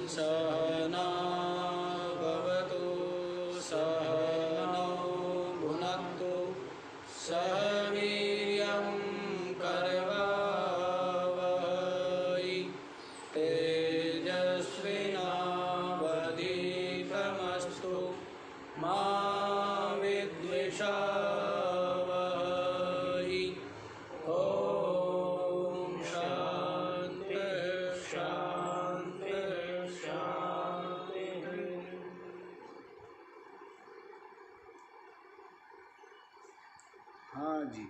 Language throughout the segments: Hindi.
सहना भवतु सहनौ भुनक्तु सह वीर्यं करवावहै तेजस्विनावधीतमस्तु मा विद्विषावहै। ओम शांति शांति शांति। हाँ जी,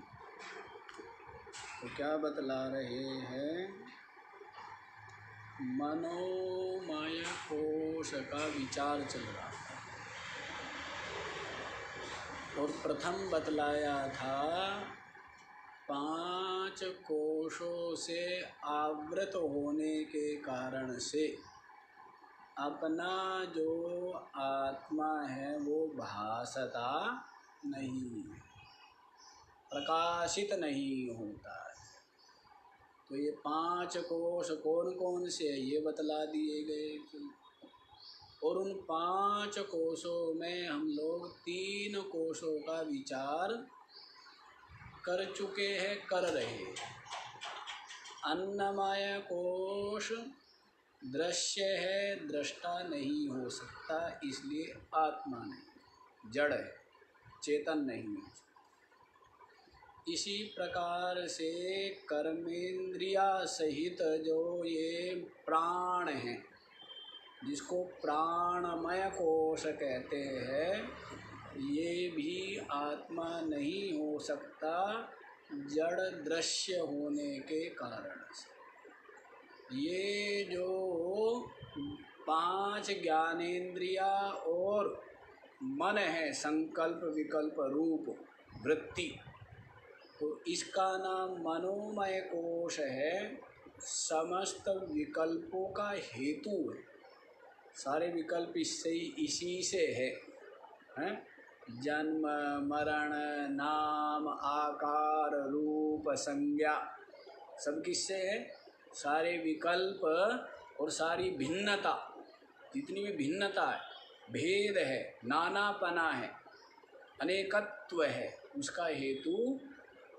तो क्या बतला रहे हैं? मनोमय कोश का विचार चल रहा है और प्रथम बतलाया था 5 कोशों से आवृत होने के कारण से अपना जो आत्मा है वो भासता नहीं है, प्रकाशित नहीं होता है। तो ये 5 कोश कौन कौन से है ये बतला दिए गए थे। और उन 5 कोशों में हम लोग 3 कोशों का विचार कर चुके हैं, कर रहे हैं। अन्नमय कोश दृश्य है, दृष्टा नहीं हो सकता, इसलिए आत्मा नहीं, जड़ है, चेतन नहीं है। इसी प्रकार से कर्मेंद्रिया सहित जो ये प्राण हैं, जिसको प्राणमय कोश कहते हैं, ये भी आत्मा नहीं हो सकता जड़ दृश्य होने के कारण से। ये जो 5 ज्ञानेंद्रिया और मन है, संकल्प विकल्प रूप वृत्ति, तो इसका नाम मनोमय कोश है। समस्त विकल्पों का हेतु है, सारे विकल्प इससे ही, इसी से है, हैं? जन्म मरण नाम आकार रूप संज्ञा सब किससे है? सारे विकल्प और सारी भिन्नता, जितनी भी भिन्नता है, भेद है, नानापना है, अनेकत्व है, उसका हेतु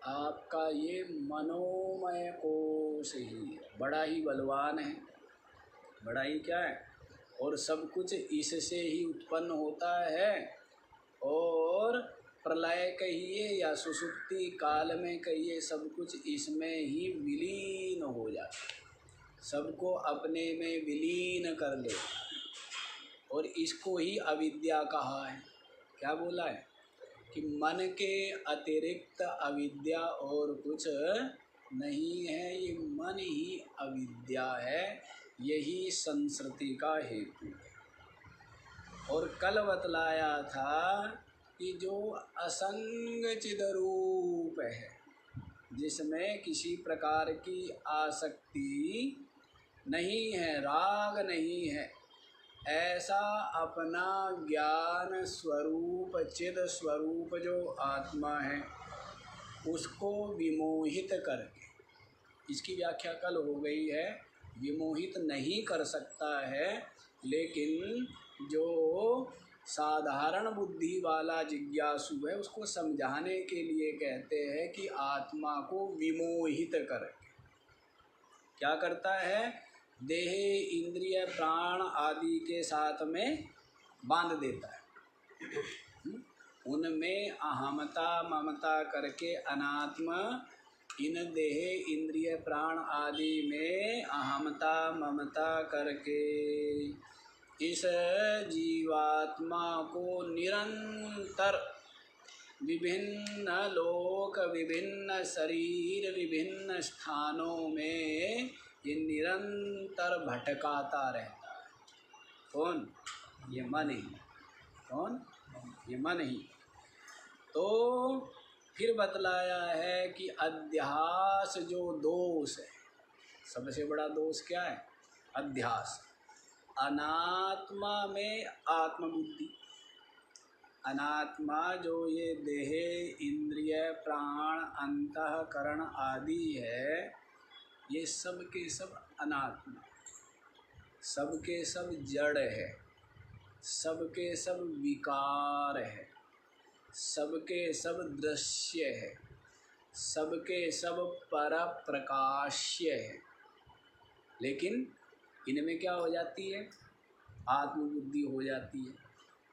आपका ये मनोमय कोश ही है। बड़ा ही बलवान है, बड़ा ही क्या है, और सब कुछ इससे ही उत्पन्न होता है। और प्रलय कहिए या सुषुप्ति काल में कहिए, सब कुछ इसमें ही विलीन हो जाता है, सबको अपने में विलीन कर लेता है। और इसको ही अविद्या कहा है। क्या बोला है कि मन के अतिरिक्त अविद्या और कुछ नहीं है, ये मन ही अविद्या है, यही संसृति का हेतु है। और कल बतलाया था कि जो असंग चिदरूप है, जिसमें किसी प्रकार की आसक्ति नहीं है, राग नहीं है, ऐसा अपना ज्ञान स्वरूप चिद स्वरूप जो आत्मा है, उसको विमोहित करके, इसकी व्याख्या कल हो गई है, विमोहित नहीं कर सकता है, लेकिन जो साधारण बुद्धि वाला जिज्ञासु है उसको समझाने के लिए कहते हैं कि आत्मा को विमोहित करके क्या करता है, देह इंद्रिय प्राण आदि के साथ में बांध देता है। उनमें अहमता ममता करके अनात्म, इन देह इंद्रिय प्राण आदि में अहमता ममता करके इस जीवात्मा को निरंतर विभिन्न लोक, विभिन्न शरीर, विभिन्न स्थानों में ये निरंतर भटकाता रहता है। कौन? ये मन ही। कौन? ये मन ही। तो फिर बतलाया है कि अध्यास जो दोष है, सबसे बड़ा दोष क्या है? अध्यास। अनात्मा में आत्मबुद्धि, अनात्मा जो ये देह इंद्रिय प्राण अंतःकरण आदि है, ये सब के सब अनात्मा, सबके सब जड़ है, सबके सब विकार है, सबके सब दृश्य है, सबके सब पर प्रकाश्य है। लेकिन इनमें क्या हो जाती है? आत्मबुद्धि हो जाती है।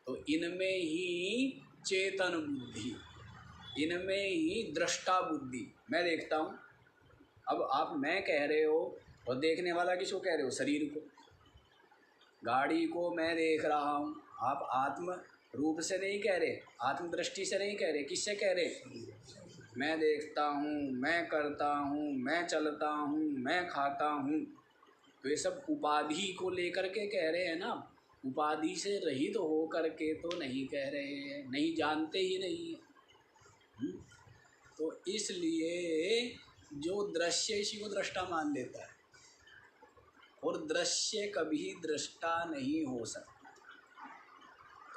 तो इनमें ही चेतन बुद्धि, इनमें ही दृष्टा बुद्धि। मैं देखता हूँ, अब आप मैं कह रहे हो और देखने वाला किसको कह रहे हो? शरीर को। गाड़ी को मैं देख रहा हूँ, आप आत्म रूप से नहीं कह रहे, आत्म दृष्टि से नहीं कह रहे, किससे कह रहे? मैं देखता हूँ, मैं करता हूँ, मैं चलता हूँ, मैं खाता हूँ। तो ये सब उपाधि को लेकर के कह रहे हैं ना। उपाधि से रहित हो करके तो नहीं कह रहे हैं, नहीं जानते ही नहीं है। तो इसलिए जो दृश्य इसी को दृष्टा मान लेता है, और दृश्य कभी दृष्टा नहीं हो सकता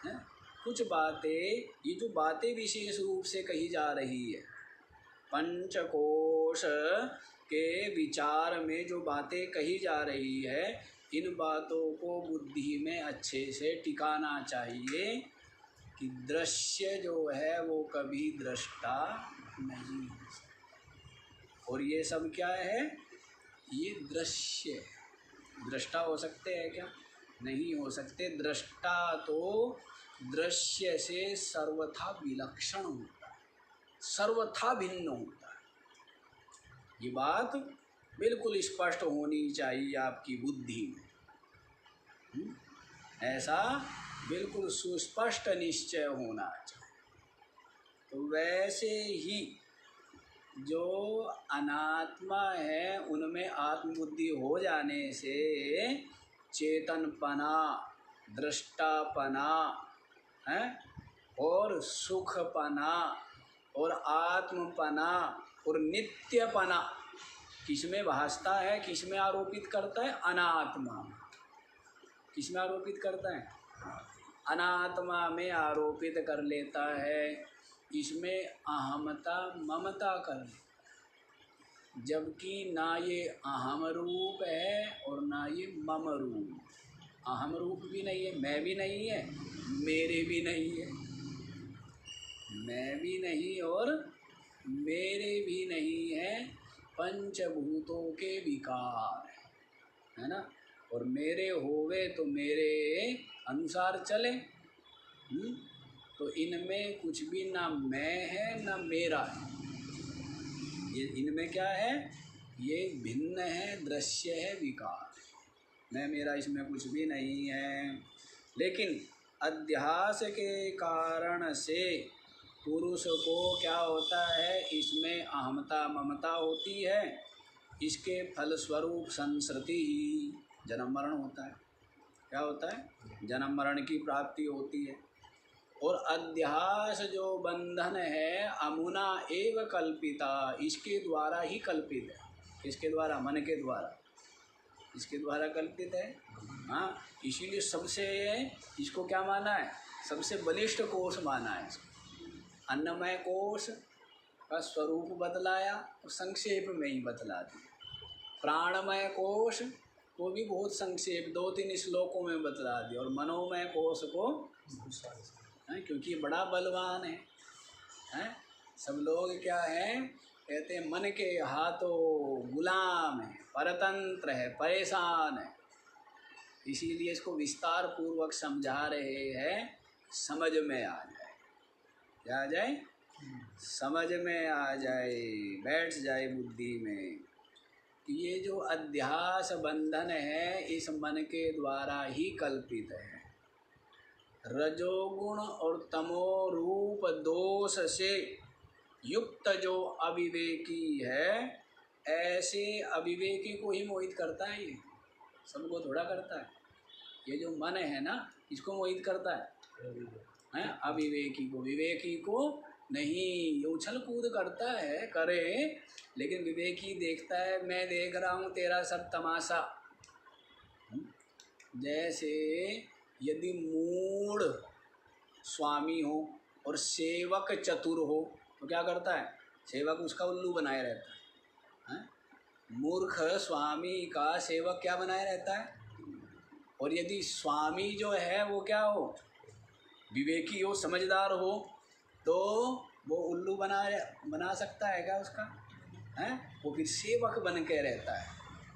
है। कुछ बातें, ये जो बातें विशेष रूप से कही जा रही है, पंचकोश के विचार में जो बातें कही जा रही है, इन बातों को बुद्धि में अच्छे से टिकाना चाहिए कि दृश्य जो है वो कभी दृष्टा नहीं हो सकता। और ये सब क्या है? ये दृश्य है। दृष्टा हो सकते हैं क्या? नहीं हो सकते। दृष्टा तो दृश्य से सर्वथा विलक्षण होता है, सर्वथा भिन्न होता है। ये बात बिल्कुल स्पष्ट होनी चाहिए आपकी बुद्धि में। ऐसा बिल्कुल सुस्पष्ट निश्चय होना चाहिए। तो वैसे ही जो अनात्मा है उनमें आत्मबुद्धि हो जाने से चेतनपना, दृष्टापना है, और सुखपना और आत्मपना और नित्यपना किसमें भासता है, किसमें आरोपित करता है? अनात्मा। किसमें आरोपित करता है? अनात्मा में आरोपित कर लेता है। इसमें अहमता ममता कर लेता है, जबकि ना ये अहम रूप है और ना ये मम रूप। अहम रूप भी नहीं है, मैं भी नहीं है, मेरे भी नहीं है, मैं भी नहीं और मेरे भी नहीं है। पंचभूतों के विकार है ना। और मेरे होवे तो मेरे अनुसार चले। तो इनमें कुछ भी ना मैं है ना मेरा है। ये इनमें क्या है? ये भिन्न है, दृश्य है, विकार। मैं मेरा इसमें कुछ भी नहीं है। लेकिन अध्यास के कारण से पुरुष को क्या होता है? इसमें अहमता ममता होती है। इसके फलस्वरूप संसृति ही जन्म मरण होता है। क्या होता है? जन्म मरण की प्राप्ति होती है। और अध्यास जो बंधन है अमुना एव कल्पिता, इसके द्वारा ही कल्पित है। किसके द्वारा? मन के द्वारा, इसके द्वारा कल्पित है। हाँ, इसीलिए सबसे इसको क्या माना है? सबसे बलिष्ठ कोष माना है इसको। अन्नमय कोष का स्वरूप बतलाया और संक्षेप में ही बतला दिया। प्राणमय कोष को भी बहुत संक्षेप 2-3 श्लोकों में बतला दिया। और मनोमय कोष को क्योंकि बड़ा बलवान है। सब लोग क्या है? कहते हैं मन के हाथों गुलाम है, परतंत्र है, परेशान है। इसीलिए इसको विस्तार पूर्वक समझा रहे हैं, समझ में आ जाए। क्या आ जाए? समझ में आ जाए, बैठ जाए बुद्धि में। ये जो अध्यास बंधन है इस मन के द्वारा ही कल्पित है। रजोगुण और तमो रूप दोष से युक्त जो अविवेकी है, ऐसे अविवेकी को ही मोहित करता है। ये सबको थोड़ा करता है। ये जो मन है ना, इसको मोहित करता है अविवेकी को। विवेकी को नहीं। ये उछल कूद करता है, करे, लेकिन विवेकी देखता है मैं देख रहा हूँ तेरा सब तमाशा। जैसे यदि मूढ़ स्वामी हो और सेवक चतुर हो तो क्या करता है? सेवक उसका उल्लू बनाए रहता है। मूर्ख स्वामी का सेवक क्या बनाए रहता है? और यदि स्वामी जो है वो क्या हो, विवेकी हो, समझदार हो, तो वो उल्लू बना सकता है क्या उसका? हैं? वो फिर सेवक बन के रहता है,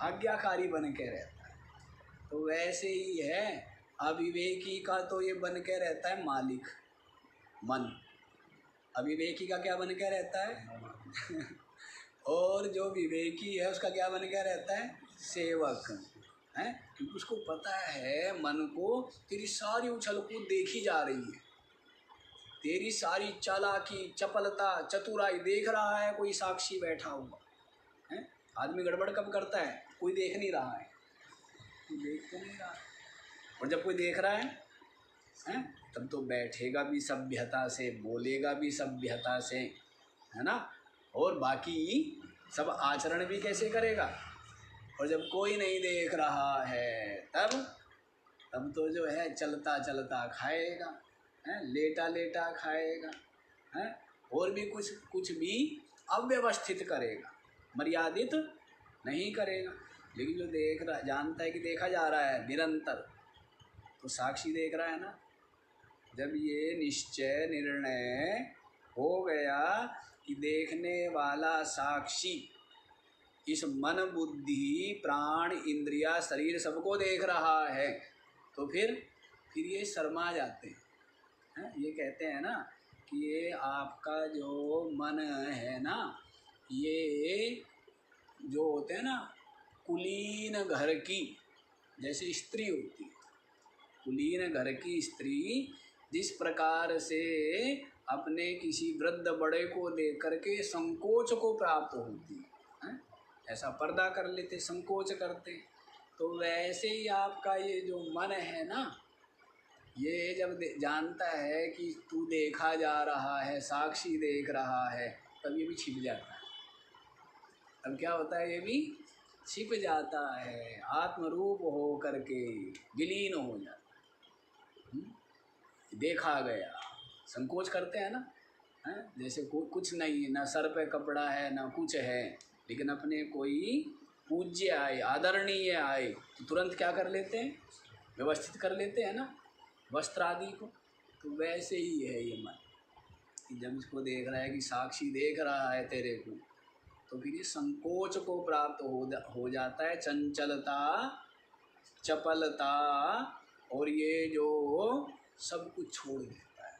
आज्ञाकारी बन के रहता है। तो वैसे ही है अविवेकी का, तो ये बन के रहता है मालिक, मन। अविवेकी का क्या बन के रहता है? और जो विवेकी है उसका क्या बन के रहता है? सेवक है। क्योंकि उसको पता है मन को, तेरी सारी उछल कूद देखी जा रही है, तेरी सारी चालाकी, चपलता, चतुराई देख रहा है कोई साक्षी बैठा हुआ है। आदमी गड़बड़ कब करता है? कोई देख नहीं रहा है, कोई देख तो नहीं रहा है। और जब कोई देख रहा है तब तो बैठेगा भी सभ्यता से, बोलेगा भी सभ्यता से, है ना। और बाकी सब आचरण भी कैसे करेगा। और जब कोई नहीं देख रहा है तब तो जो है चलता चलता खाएगा, है, लेटा लेटा खाएगा, है, और भी कुछ भी अव्यवस्थित करेगा, मर्यादित नहीं करेगा। लेकिन जो देख रहा, जानता है कि देखा जा रहा है निरंतर, तो साक्षी देख रहा है ना। जब ये निश्चय निर्णय हो गया कि देखने वाला साक्षी इस मन बुद्धि प्राण इंद्रिया शरीर सबको देख रहा है, तो फिर ये शर्मा जाते हैं। ये कहते हैं ना कि ये आपका जो मन है ना, ये जो होते हैं ना कुलीन घर की जैसे स्त्री होती है, कुलीन घर की स्त्री जिस प्रकार से अपने किसी वृद्ध बड़े को देख करके संकोच को प्राप्त होती है, ऐसा पर्दा कर लेते, संकोच करते, तो वैसे ही आपका ये जो मन है ना, ये जब जानता है कि तू देखा जा रहा है, साक्षी देख रहा है, तब ये भी छिप जाता है। तब क्या होता है? ये भी छिप जाता है, आत्मरूप हो करके विलीन हो जाता है। देखा गया, संकोच करते हैं ना, है? जैसे कुछ नहीं है, ना सर पे कपड़ा है ना कुछ है, लेकिन अपने कोई पूज्य आए, आदरणीय आए, तो तुरंत क्या कर लेते हैं? व्यवस्थित कर लेते हैं ना वस्त्र आदि को। तो वैसे ही है ये मन, कि जब इसको देख रहा है कि साक्षी देख रहा है तेरे को, तो फिर ये संकोच को प्राप्त हो जाता है, चंचलता, चपलता, और ये जो सब कुछ छोड़ देता है,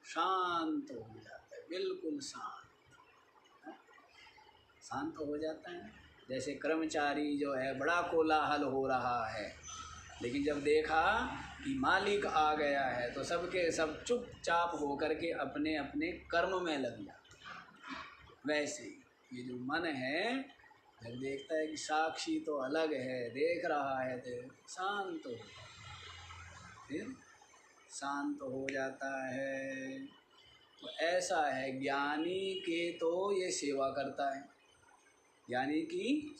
शांत हो जाता है, बिल्कुल शांत हो जाता है। जैसे कर्मचारी जो है, बड़ा कोलाहल हो रहा है, लेकिन जब देखा कि मालिक आ गया है, तो सबके सब चुपचाप हो करके अपने अपने कर्म में लग जाते। वैसे ही ये जो मन है, जब देखता है कि साक्षी तो अलग है, देख रहा है, तो शांत हो, फिर शांत हो जाता है। तो ऐसा है ज्ञानी के, तो ये सेवा करता है, ज्ञानी की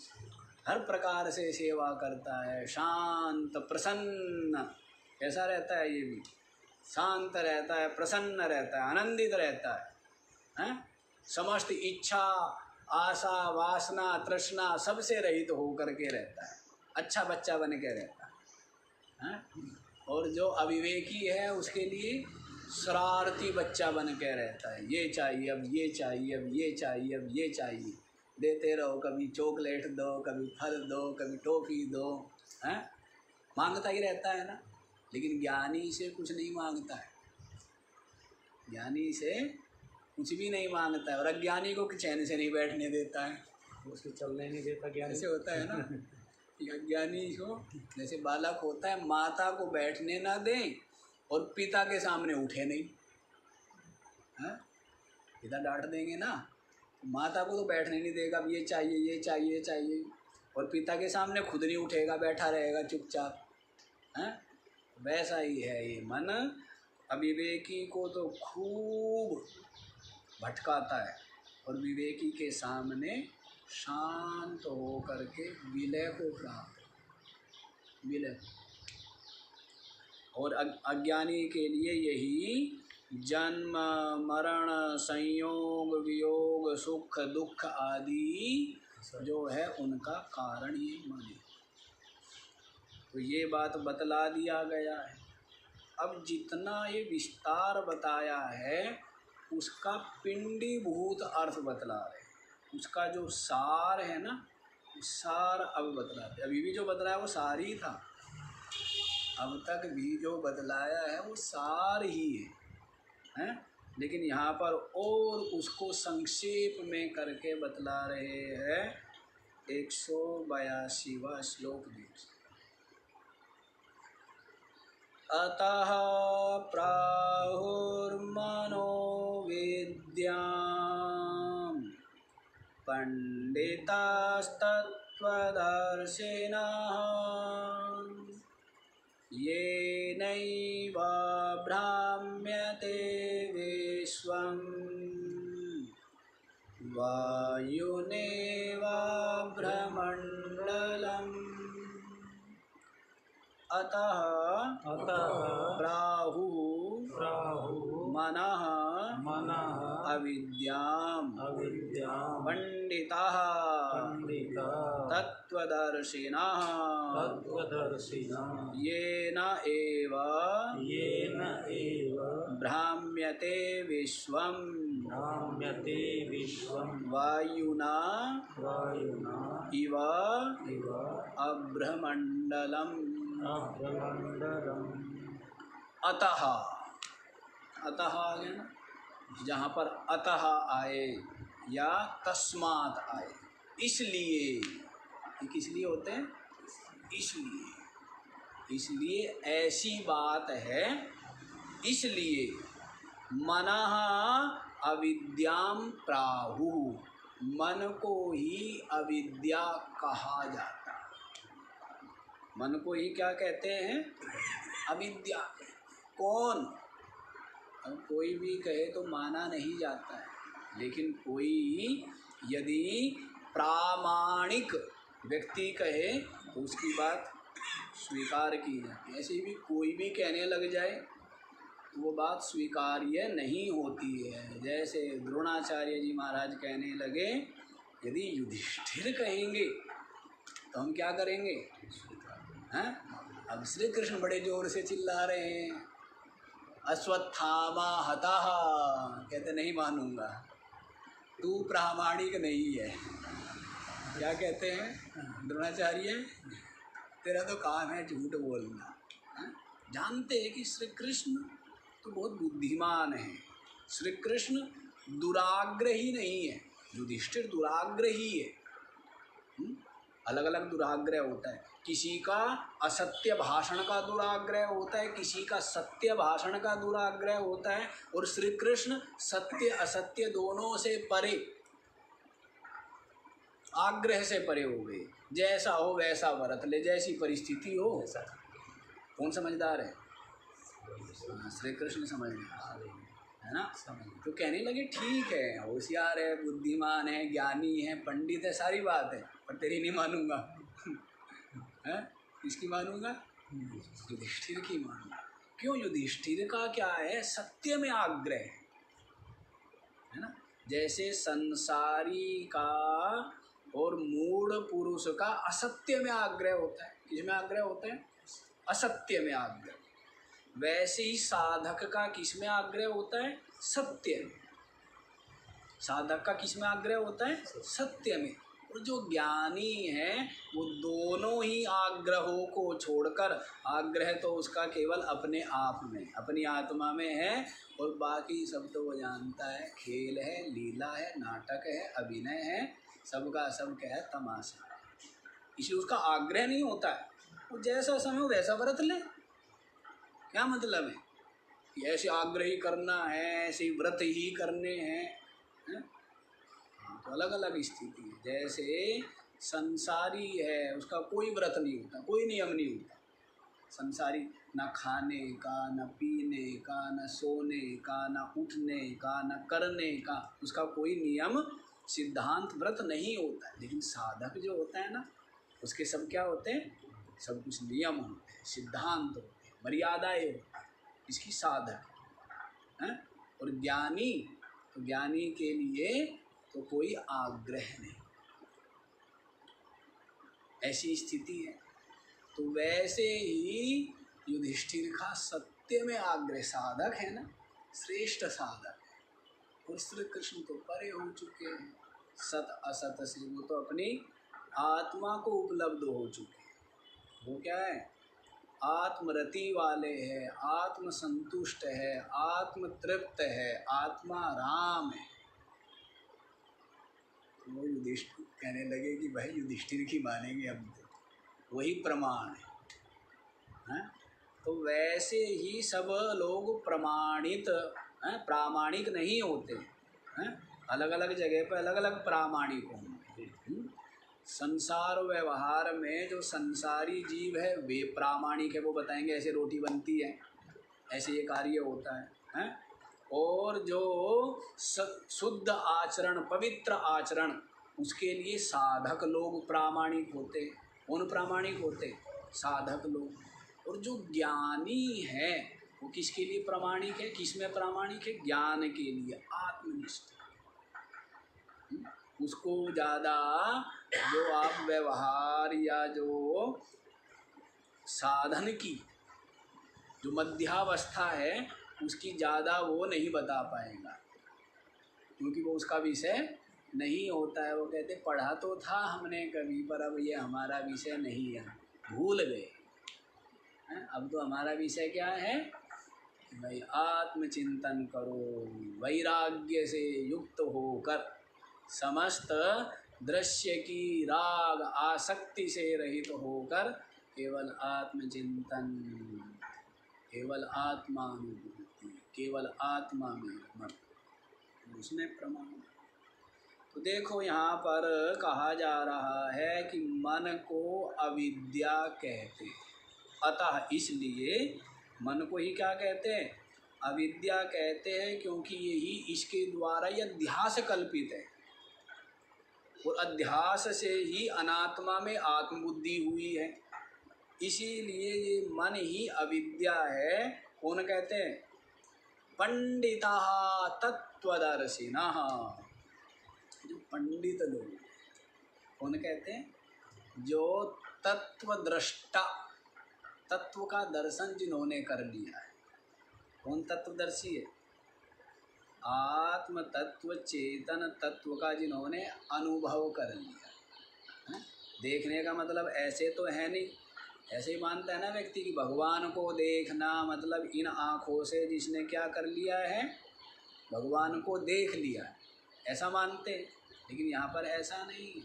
हर प्रकार से सेवा करता है, शांत प्रसन्न, कैसा रहता है? ये भी शांत रहता है, प्रसन्न रहता है, आनंदित रहता है, समस्त इच्छा, आशा, वासना, तृष्णा सबसे रहित हो करके रहता है, अच्छा बच्चा बन के रहता है। और जो अविवेकी है उसके लिए शरारती बच्चा बन के रहता है, ये चाहिए, अब ये चाहिए, अब ये चाहिए, अब ये चाहिए, देते रहो, कभी चॉकलेट दो, कभी फल दो, कभी टॉफ़ी दो, हैं, मांगता ही रहता है ना। लेकिन ज्ञानी से कुछ नहीं मांगता है, ज्ञानी से कुछ भी नहीं मांगता है, और अज्ञानी को चैन से नहीं बैठने देता है, उसको चलने नहीं देता ज्ञानी। ऐसे होता है ना। अज्ञानी को जैसे बालक होता है, माता को बैठने ना दें और पिता के सामने उठे नहीं, हैं, पिता डांट देंगे ना, माता को तो बैठने नहीं देगा, अब ये चाहिए, ये चाहिए, ये चाहिए, और पिता के सामने खुद नहीं उठेगा, बैठा रहेगा चुपचाप, हैं। वैसा ही है ये मन, अविवेकी को तो खूब भटकाता है, और विवेकी के सामने शांत हो करके विलय को प्राप्त, विलय। और अज्ञानी के लिए यही जन्म मरण संयोग वियोग सुख दुख आदि जो है उनका कारण ये मन है। तो ये बात बतला दिया गया है। अब जितना ये विस्तार बताया है उसका पिंडीभूत अर्थ बतला रहे, उसका जो सार है ना, सार अब बतलाते। अभी भी जो बतलाया वो सार ही था, अब तक भी जो बतलाया है वो सार ही है? लेकिन यहाँ पर और उसको संक्षेप में करके बतला रहे हैं। 182वां श्लोक देखिए। अतः प्राहुर्मनो विद्यां पंडितास्तत्त्वदर्शिनः येनैव भ्राम्यते विश्वं वायुनेव भ्रमण्डलम्। अतः प्राहु मनः अविद्यां पंडितः तत्त्वदर्शिनः येन एव भ्राम्यते विश्वं वायुना इव अभ्रमण्डलम्। अतः, अतः आ गया ना, जहाँ पर अतः आए या तस्मात् आए, इसलिए, ये किस लिए होते हैं? इसलिए ऐसी बात है, इसलिए मनः अविद्यां प्राहु, मन को ही अविद्या कहा जाता है। मन को ही क्या कहते हैं? अविद्या। कौन? अब कोई भी कहे तो माना नहीं जाता है, लेकिन कोई यदि प्रामाणिक व्यक्ति कहे तो उसकी बात स्वीकार की जाती है। ऐसे भी कोई भी कहने लग जाए तो वो बात स्वीकार्य नहीं होती है। जैसे द्रोणाचार्य जी महाराज कहने लगे, यदि युधिष्ठिर कहेंगे तो हम क्या करेंगे? हैं? अब श्री कृष्ण बड़े जोर से चिल्ला रहे हैं, अश्वत्थामा हतः, कहते नहीं मानूंगा, तू प्रामाणिक नहीं है। क्या कहते हैं द्रोणाचार्य? तेरा तो काम है झूठ बोलना। जानते हैं कि श्री कृष्ण तो बहुत बुद्धिमान है, श्री कृष्ण दुराग्रही नहीं है, युधिष्ठिर दुराग्रही है। अलग अलग दुराग्रह होता है, किसी का असत्य भाषण का दुराग्रह होता है, किसी का सत्य भाषण का दुराग्रह होता है, और श्री कृष्ण सत्य असत्य दोनों से परे, आग्रह से परे हो गए। जैसा हो वैसा वर्त ले, जैसी परिस्थिति हो। कौन समझदार है? श्री कृष्ण समझदार है ना। तो कहने लगे ठीक है, होशियार है, बुद्धिमान है, ज्ञानी है, पंडित है, सारी बात है, पर तेरी नहीं मानूंगा। है? किसकी मानूंगा? युधिष्ठिर की मानूंगा। क्यों? युधिष्ठिर का क्या है? सत्य में आग्रह है ना। जैसे संसारी का और मूढ़ पुरुष का असत्य में आग्रह होता है। किस में आग्रह होता है? असत्य में आग्रह। वैसे ही साधक का किस में आग्रह होता है? सत्य में। साधक का किस में आग्रह होता है? सत्य में। और जो ज्ञानी है वो दोनों ही आग्रहों को छोड़कर, आग्रह तो उसका केवल अपने आप में, अपनी आत्मा में है, और बाकी सब तो वो जानता है, खेल है, लीला है, नाटक है, अभिनय है, सबका सब क्या है? तमाशा। इसलिए उसका आग्रह नहीं होता है, वो जैसा समय हो वैसा व्रत ले। क्या मतलब है? कि ऐसे आग्रह ही करना है, ऐसे व्रत ही करने हैं, है? तो अलग अलग स्थिति है। जैसे संसारी है, उसका कोई व्रत नहीं होता, कोई नियम नहीं होता। संसारी ना खाने का, न पीने का, न सोने का, न उठने का, न करने का, उसका कोई नियम सिद्धांत व्रत नहीं होता है। लेकिन साधक जो होता है ना, उसके सब क्या होते हैं? सब कुछ नियम होते हैं, सिद्धांत होते हैं, मर्यादाएं होती हैं। इसकी साधक है। और ज्ञानी, तो ज्ञानी के लिए तो कोई आग्रह नहीं, ऐसी स्थिति है। तो वैसे ही युधिष्ठिर का सत्य में आग्रह साधक है ना, श्रेष्ठ साधक है। और श्री कृष्ण तो परे हो चुके हैं सत असत से, वो तो अपनी आत्मा को उपलब्ध हो चुके हैं। वो क्या है, आत्मरति वाले हैं, आत्म संतुष्ट है, आत्म तृप्त है, आत्मा राम है। तो वो युधिष्ठिर कहने लगे कि भाई युधिष्ठिर की मानेंगे हम, तो वही प्रमाण है। तो वैसे ही सब लोग प्रमाणित हैं, प्रामाणिक नहीं होते हैं, अलग अलग जगह पर अलग अलग प्रामाणिक होंगे। संसार व्यवहार में जो संसारी जीव है वे प्रामाणिक है, वो बताएंगे ऐसे रोटी बनती है, ऐसे ये कार्य होता है। और जो शुद्ध आचरण, पवित्र आचरण, उसके लिए साधक लोग प्रामाणिक होते। कौन प्रामाणिक होते? साधक लोग। और जो ज्ञानी है वो किसके लिए प्रामाणिक है? किसमें प्रामाणिक है? ज्ञान के लिए, आत्मनिष्ठ। उसको ज़्यादा जो आप व्यवहार या जो साधन की जो मध्यावस्था है उसकी ज़्यादा वो नहीं बता पाएगा, क्योंकि वो उसका विषय नहीं होता है। वो कहते पढ़ा तो था हमने कभी, पर अब ये हमारा विषय नहीं है, भूल गए। अब तो हमारा विषय क्या है कि भाई आत्मचिंतन करो, वैराग्य से युक्त होकर, समस्त दृश्य की राग आसक्ति से रहित होकर केवल आत्मचिंतन, केवल आत्मानुभूति, केवल आत्मा में मत, उसमें प्रमाण। तो देखो यहाँ पर कहा जा रहा है कि मन को अविद्या कहते, अतः इसलिए मन को ही क्या कहते हैं? अविद्या कहते हैं, क्योंकि यही इसके द्वारा यह अध्यास कल्पित है। और अध्यास से ही अनात्मा में आत्मबुद्धि हुई है, इसीलिए ये मन ही अविद्या है। कौन कहते हैं? पंडिता तत्वदर्शिनः, जो पंडित लोग। कौन कहते हैं? जो तत्वदृष्टा, तत्व का दर्शन जिन्होंने कर लिया है। कौन तत्वदर्शी है? आत्म तत्व, चेतन तत्व का जिन्होंने अनुभव कर लिया है। देखने का मतलब ऐसे तो है नहीं, ऐसे ही मानता है ना व्यक्ति कि भगवान को देखना मतलब इन आँखों से जिसने क्या कर लिया है, भगवान को देख लिया है, ऐसा मानते। लेकिन यहाँ पर ऐसा नहीं।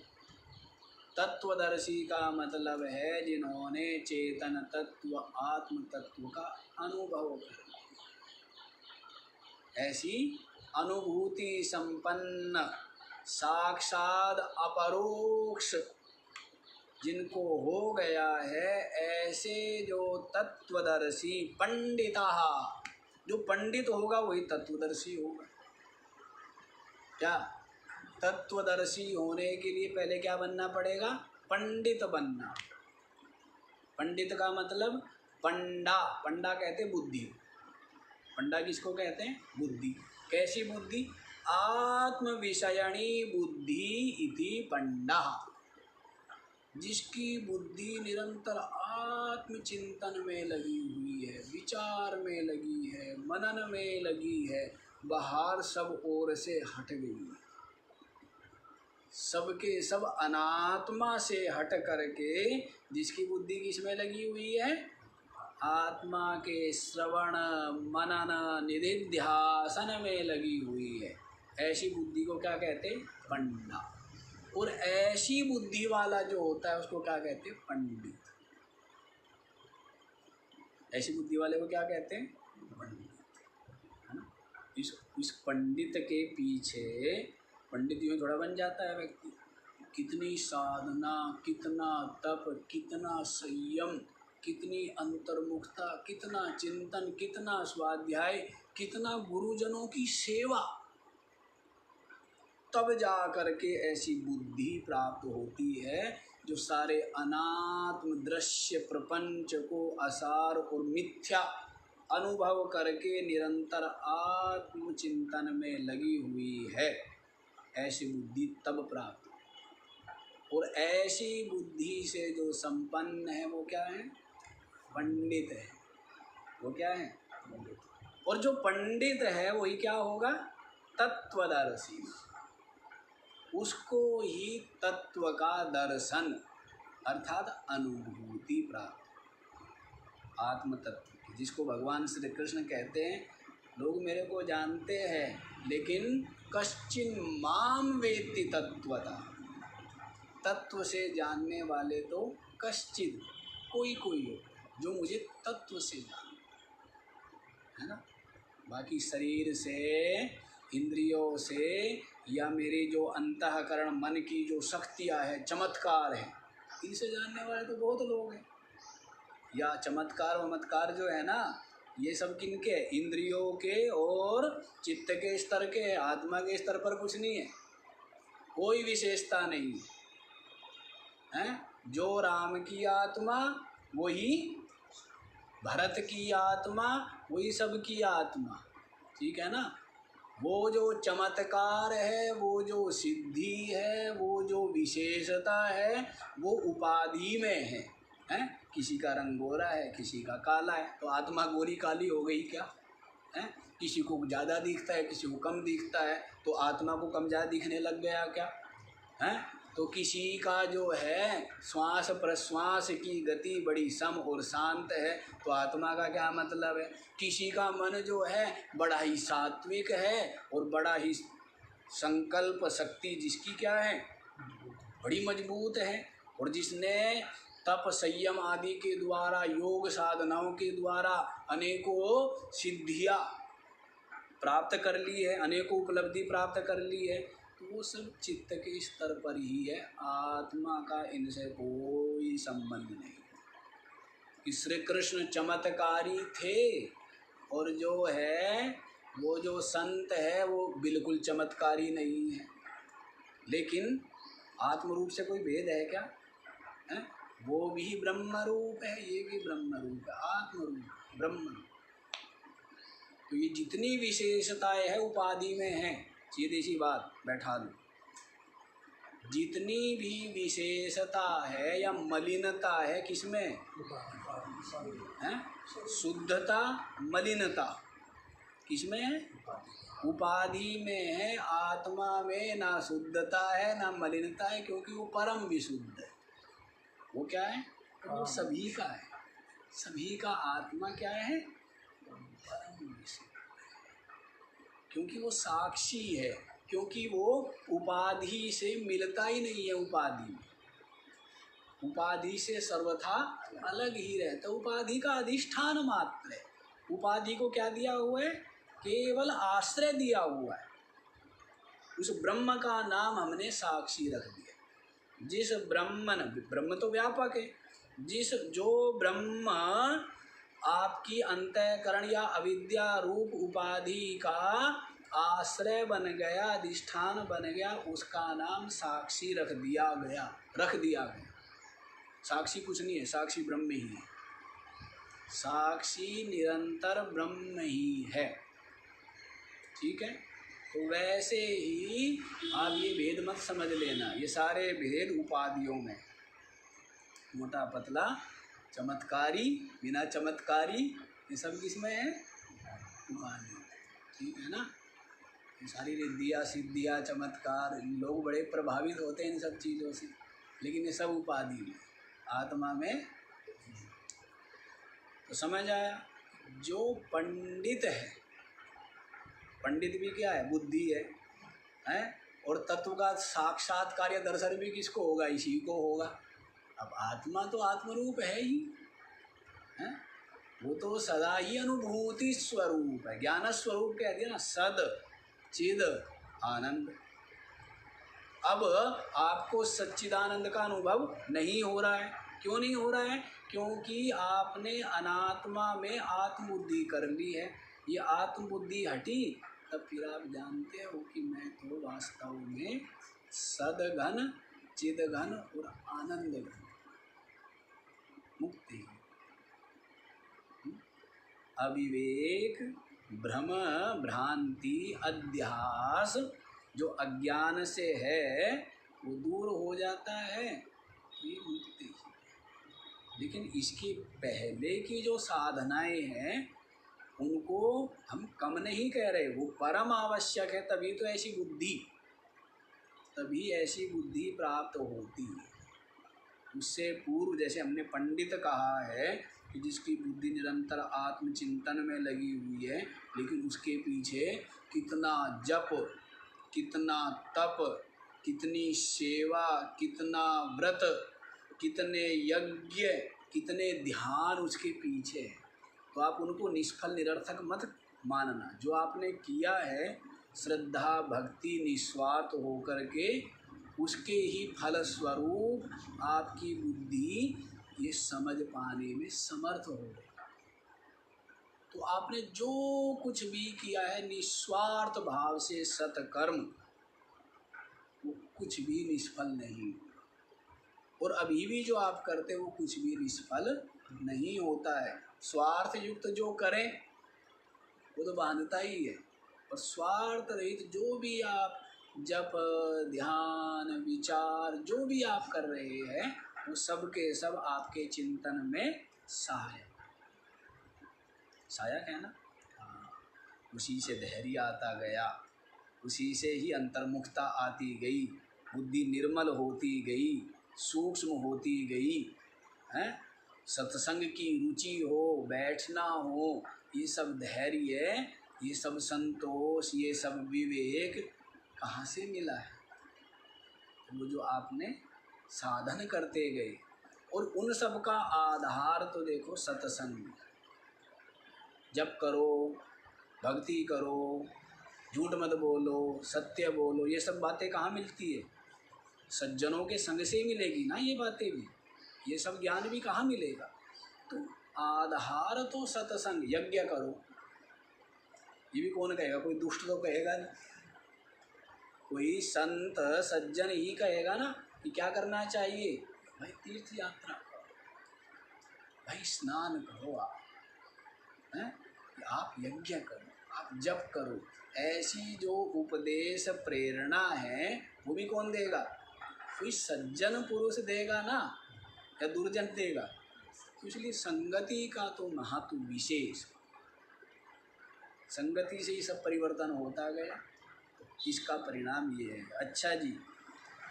तत्वदर्शी का मतलब है जिन्होंने चेतन तत्व, आत्म तत्व का अनुभव कर लिया। ऐसी अनुभूति संपन्न साक्षात अपरोक्ष जिनको हो गया है, ऐसे जो तत्वदर्शी पंडिता, जो पंडित होगा वही तत्वदर्शी होगा। क्या? तत्वदर्शी होने के लिए पहले क्या बनना पड़ेगा? पंडित बनना। पंडित का मतलब पंडा, पंडा कहते बुद्धि। पंडा किसको कहते हैं? बुद्धि। कैसी बुद्धि? आत्म विषयणी बुद्धि इति पंडा, जिसकी बुद्धि निरंतर आत्मचिंतन में लगी हुई है, विचार में लगी है, मनन में लगी है, बाहर सब ओर से हट गई है, सबके सब अनात्मा से हट करके जिसकी बुद्धि किसमें लगी हुई है? आत्मा के श्रवण मनन निधिध्यासन में लगी हुई है, ऐसी बुद्धि को क्या कहते हैं? पंडा। और ऐसी बुद्धि वाला जो होता है उसको क्या कहते हैं? पंडित। ऐसी बुद्धि वाले को क्या कहते हैं? पंडित, है ना। इस पंडित के पीछे, पंडित यूँ थोड़ा बन जाता है व्यक्ति, कितनी साधना, कितना तप, कितना संयम, कितनी अंतर्मुखता, कितना चिंतन, कितना स्वाध्याय, कितना गुरुजनों की सेवा, तब जा कर के ऐसी बुद्धि प्राप्त होती है जो सारे अनात्म दृश्य प्रपंच को असार और मिथ्या अनुभव करके निरंतर आत्मचिंतन में लगी हुई है। ऐसी बुद्धि तब प्राप्त। और ऐसी बुद्धि से जो संपन्न है वो क्या है? पंडित है। वो क्या है? और जो पंडित है वही क्या होगा? तत्वदर्शी। उसको ही तत्व का दर्शन अर्थात अनुभूति प्राप्त, आत्म तत्व की, जिसको भगवान श्री कृष्ण कहते हैं लोग मेरे को जानते हैं लेकिन कश्चिन माम वेत्ति तत्वता। तत्व से जानने वाले तो कश्चित कोई कोई हो जो मुझे तत्व से जाने, है ना। बाकी शरीर से, इंद्रियों से, या मेरी जो अंतःकरण मन की जो शक्तियाँ हैं, चमत्कार है, इनसे जानने वाले तो बहुत लोग हैं। या चमत्कार वमत्कार जो है ना, ये सब किनके? इंद्रियों के और चित्त के स्तर के है, आत्मा के स्तर पर कुछ नहीं है, कोई विशेषता नहीं है। जो राम की आत्मा वही भरत की आत्मा, वही सबकी आत्मा, ठीक है ना। वो जो चमत्कार है, वो जो सिद्धि है, वो जो विशेषता है, वो उपाधि में है, हैं? किसी का रंग गोरा है, किसी का काला है, तो आत्मा गोरी काली हो गई क्या? हैं? किसी को ज़्यादा दिखता है, किसी को कम दिखता है, तो आत्मा को कम ज़्यादा दिखने लग गया क्या? हैं? तो किसी का जो है श्वास प्रश्वास की गति बड़ी सम और शांत है, तो आत्मा का क्या मतलब है? किसी का मन जो है बड़ा ही सात्विक है और बड़ा ही संकल्प शक्ति जिसकी क्या है? बड़ी मजबूत है, और जिसने तप संयम आदि के द्वारा, योग साधनाओं के द्वारा अनेकों सिद्धियाँ प्राप्त कर ली है, अनेकों उपलब्धि प्राप्त कर ली है, तो वो सब चित्त के स्तर पर ही है, आत्मा का इनसे कोई संबंध नहीं। श्री कृष्ण चमत्कारी थे, और जो है वो जो संत है वो बिल्कुल चमत्कारी नहीं है, लेकिन आत्म रूप से कोई भेद है क्या? है? वो भी ब्रह्म रूप है, ये भी ब्रह्म रूप है, आत्म रूप ब्रह्म रूप। तो ये जितनी विशेषताएं हैं उपाधि में हैं, सीधी सी बात बैठा दो, जितनी भी विशेषता है या मलिनता है किसमें है? शुद्धता मलिनता किसमें है? उपाधि में है। आत्मा में ना शुद्धता है ना मलिनता है, क्योंकि वो परम विशुद्ध है। वो क्या है? वो सभी का है, सभी का आत्मा क्या है? परम विशुद्ध, क्योंकि वो साक्षी है, क्योंकि वो उपाधि से मिलता ही नहीं है। उपाधि से सर्वथा अलग ही रहता है, उपाधि का अधिष्ठान मात्र है। उपाधि को क्या दिया हुआ है? केवल आश्रय दिया हुआ है। उस ब्रह्म का नाम हमने साक्षी रख दिया। जिस ब्रह्म तो व्यापक है, जो ब्रह्म आपकी अंतःकरण या अविद्या रूप उपाधि का आश्रय बन गया, अधिष्ठान बन गया, उसका नाम साक्षी रख दिया गया। साक्षी कुछ नहीं है, साक्षी ब्रह्म ही है। साक्षी निरंतर ब्रह्म ही है, ठीक है। तो वैसे ही आप ये भेद मत समझ लेना, ये सारे भेद उपाधियों में, मोटा पतला, चमत्कारी बिना चमत्कारी, ये सब किसमें है? उपाधि में, ठीक है ना। ये सारी रिद्धियाँ सिद्धियाँ चमत्कार, लोग बड़े प्रभावित होते हैं इन सब चीज़ों से, लेकिन ये सब उपाधि में, आत्मा में। तो समझ आया? जो पंडित है, पंडित भी क्या है? बुद्धि है, हैं? और तत्व का साक्षात्कार या दर्शन भी किसको होगा? इसी को होगा। अब आत्मा तो आत्मरूप है ही, है? वो तो सदा ही अनुभूति स्वरूप है, ज्ञान स्वरूप कह दिया ना, सद चिद आनंद। अब आपको सच्चिदानंद का अनुभव नहीं हो रहा है। क्यों नहीं हो रहा है? क्योंकि आपने अनात्मा में आत्मबुद्धि कर ली है। ये आत्मबुद्धि हटी, तब फिर आप जानते हो कि मैं तो वास्तव में सदघन चिदघन और आनंद घन मुक्ति, अविवेक भ्रम भ्रांति अध्यास जो अज्ञान से है, वो दूर हो जाता है, ये मुक्ति। लेकिन इसके पहले की जो साधनाएं हैं उनको हम कम नहीं कह रहे, वो परम आवश्यक है। तभी तो ऐसी बुद्धि प्राप्त होती है। उससे पूर्व जैसे हमने पंडित कहा है कि जिसकी बुद्धि निरंतर आत्मचिंतन में लगी हुई है, लेकिन उसके पीछे कितना जप, कितना तप, कितनी सेवा, कितना व्रत, कितने यज्ञ, कितने ध्यान उसके पीछे है, तो आप उनको निष्फल निरर्थक मत मानना। जो आपने किया है श्रद्धा भक्ति निस्वार्थ होकर के, उसके ही फल स्वरूप आपकी बुद्धि ये समझ पाने में समर्थ हो गई। तो आपने जो कुछ भी किया है निस्वार्थ भाव से सत्कर्म, वो कुछ भी निष्फल नहीं। और अभी भी जो आप करते हो वो कुछ भी निष्फल नहीं होता है। स्वार्थ युक्त जो करें वो तो बांधता ही है, और स्वार्थ रहित जो भी आप जप ध्यान विचार जो भी आप कर रहे हैं वो सब के सब आपके चिंतन में सहायक है ना। हाँ, उसी से धैर्य आता गया, उसी से ही अंतर्मुखता आती गई, बुद्धि निर्मल होती गई, सूक्ष्म होती गई है। सत्संग की रुचि हो, बैठना हो, ये सब धैर्य, ये सब संतोष, ये सब विवेक कहाँ से मिला है? वो जो आपने साधन करते गए। और उन सब का आधार तो देखो सत्संग। जप करो, भक्ति करो, झूठ मत बोलो, सत्य बोलो, ये सब बातें कहाँ मिलती है? सज्जनों के संग से मिलेगी ना ये बातें भी, ये सब ज्ञान भी कहाँ मिलेगा? तो आधार तो सत्संग। यज्ञ करो, ये भी कौन कहेगा? कोई दुष्ट तो कहेगा नहीं, कोई संत सज्जन ही कहेगा ना कि क्या करना चाहिए। भाई तीर्थ यात्रा करो, भाई स्नान करो, आप यज्ञ करो, आप जप करो। ऐसी जो उपदेश प्रेरणा है वो भी कौन देगा? कोई सज्जन पुरुष देगा ना, या दुर्जन देगा? तो इसलिए संगति का तो महत्व विशेष, संगति से ही सब परिवर्तन होता गया। इसका परिणाम ये है। अच्छा जी,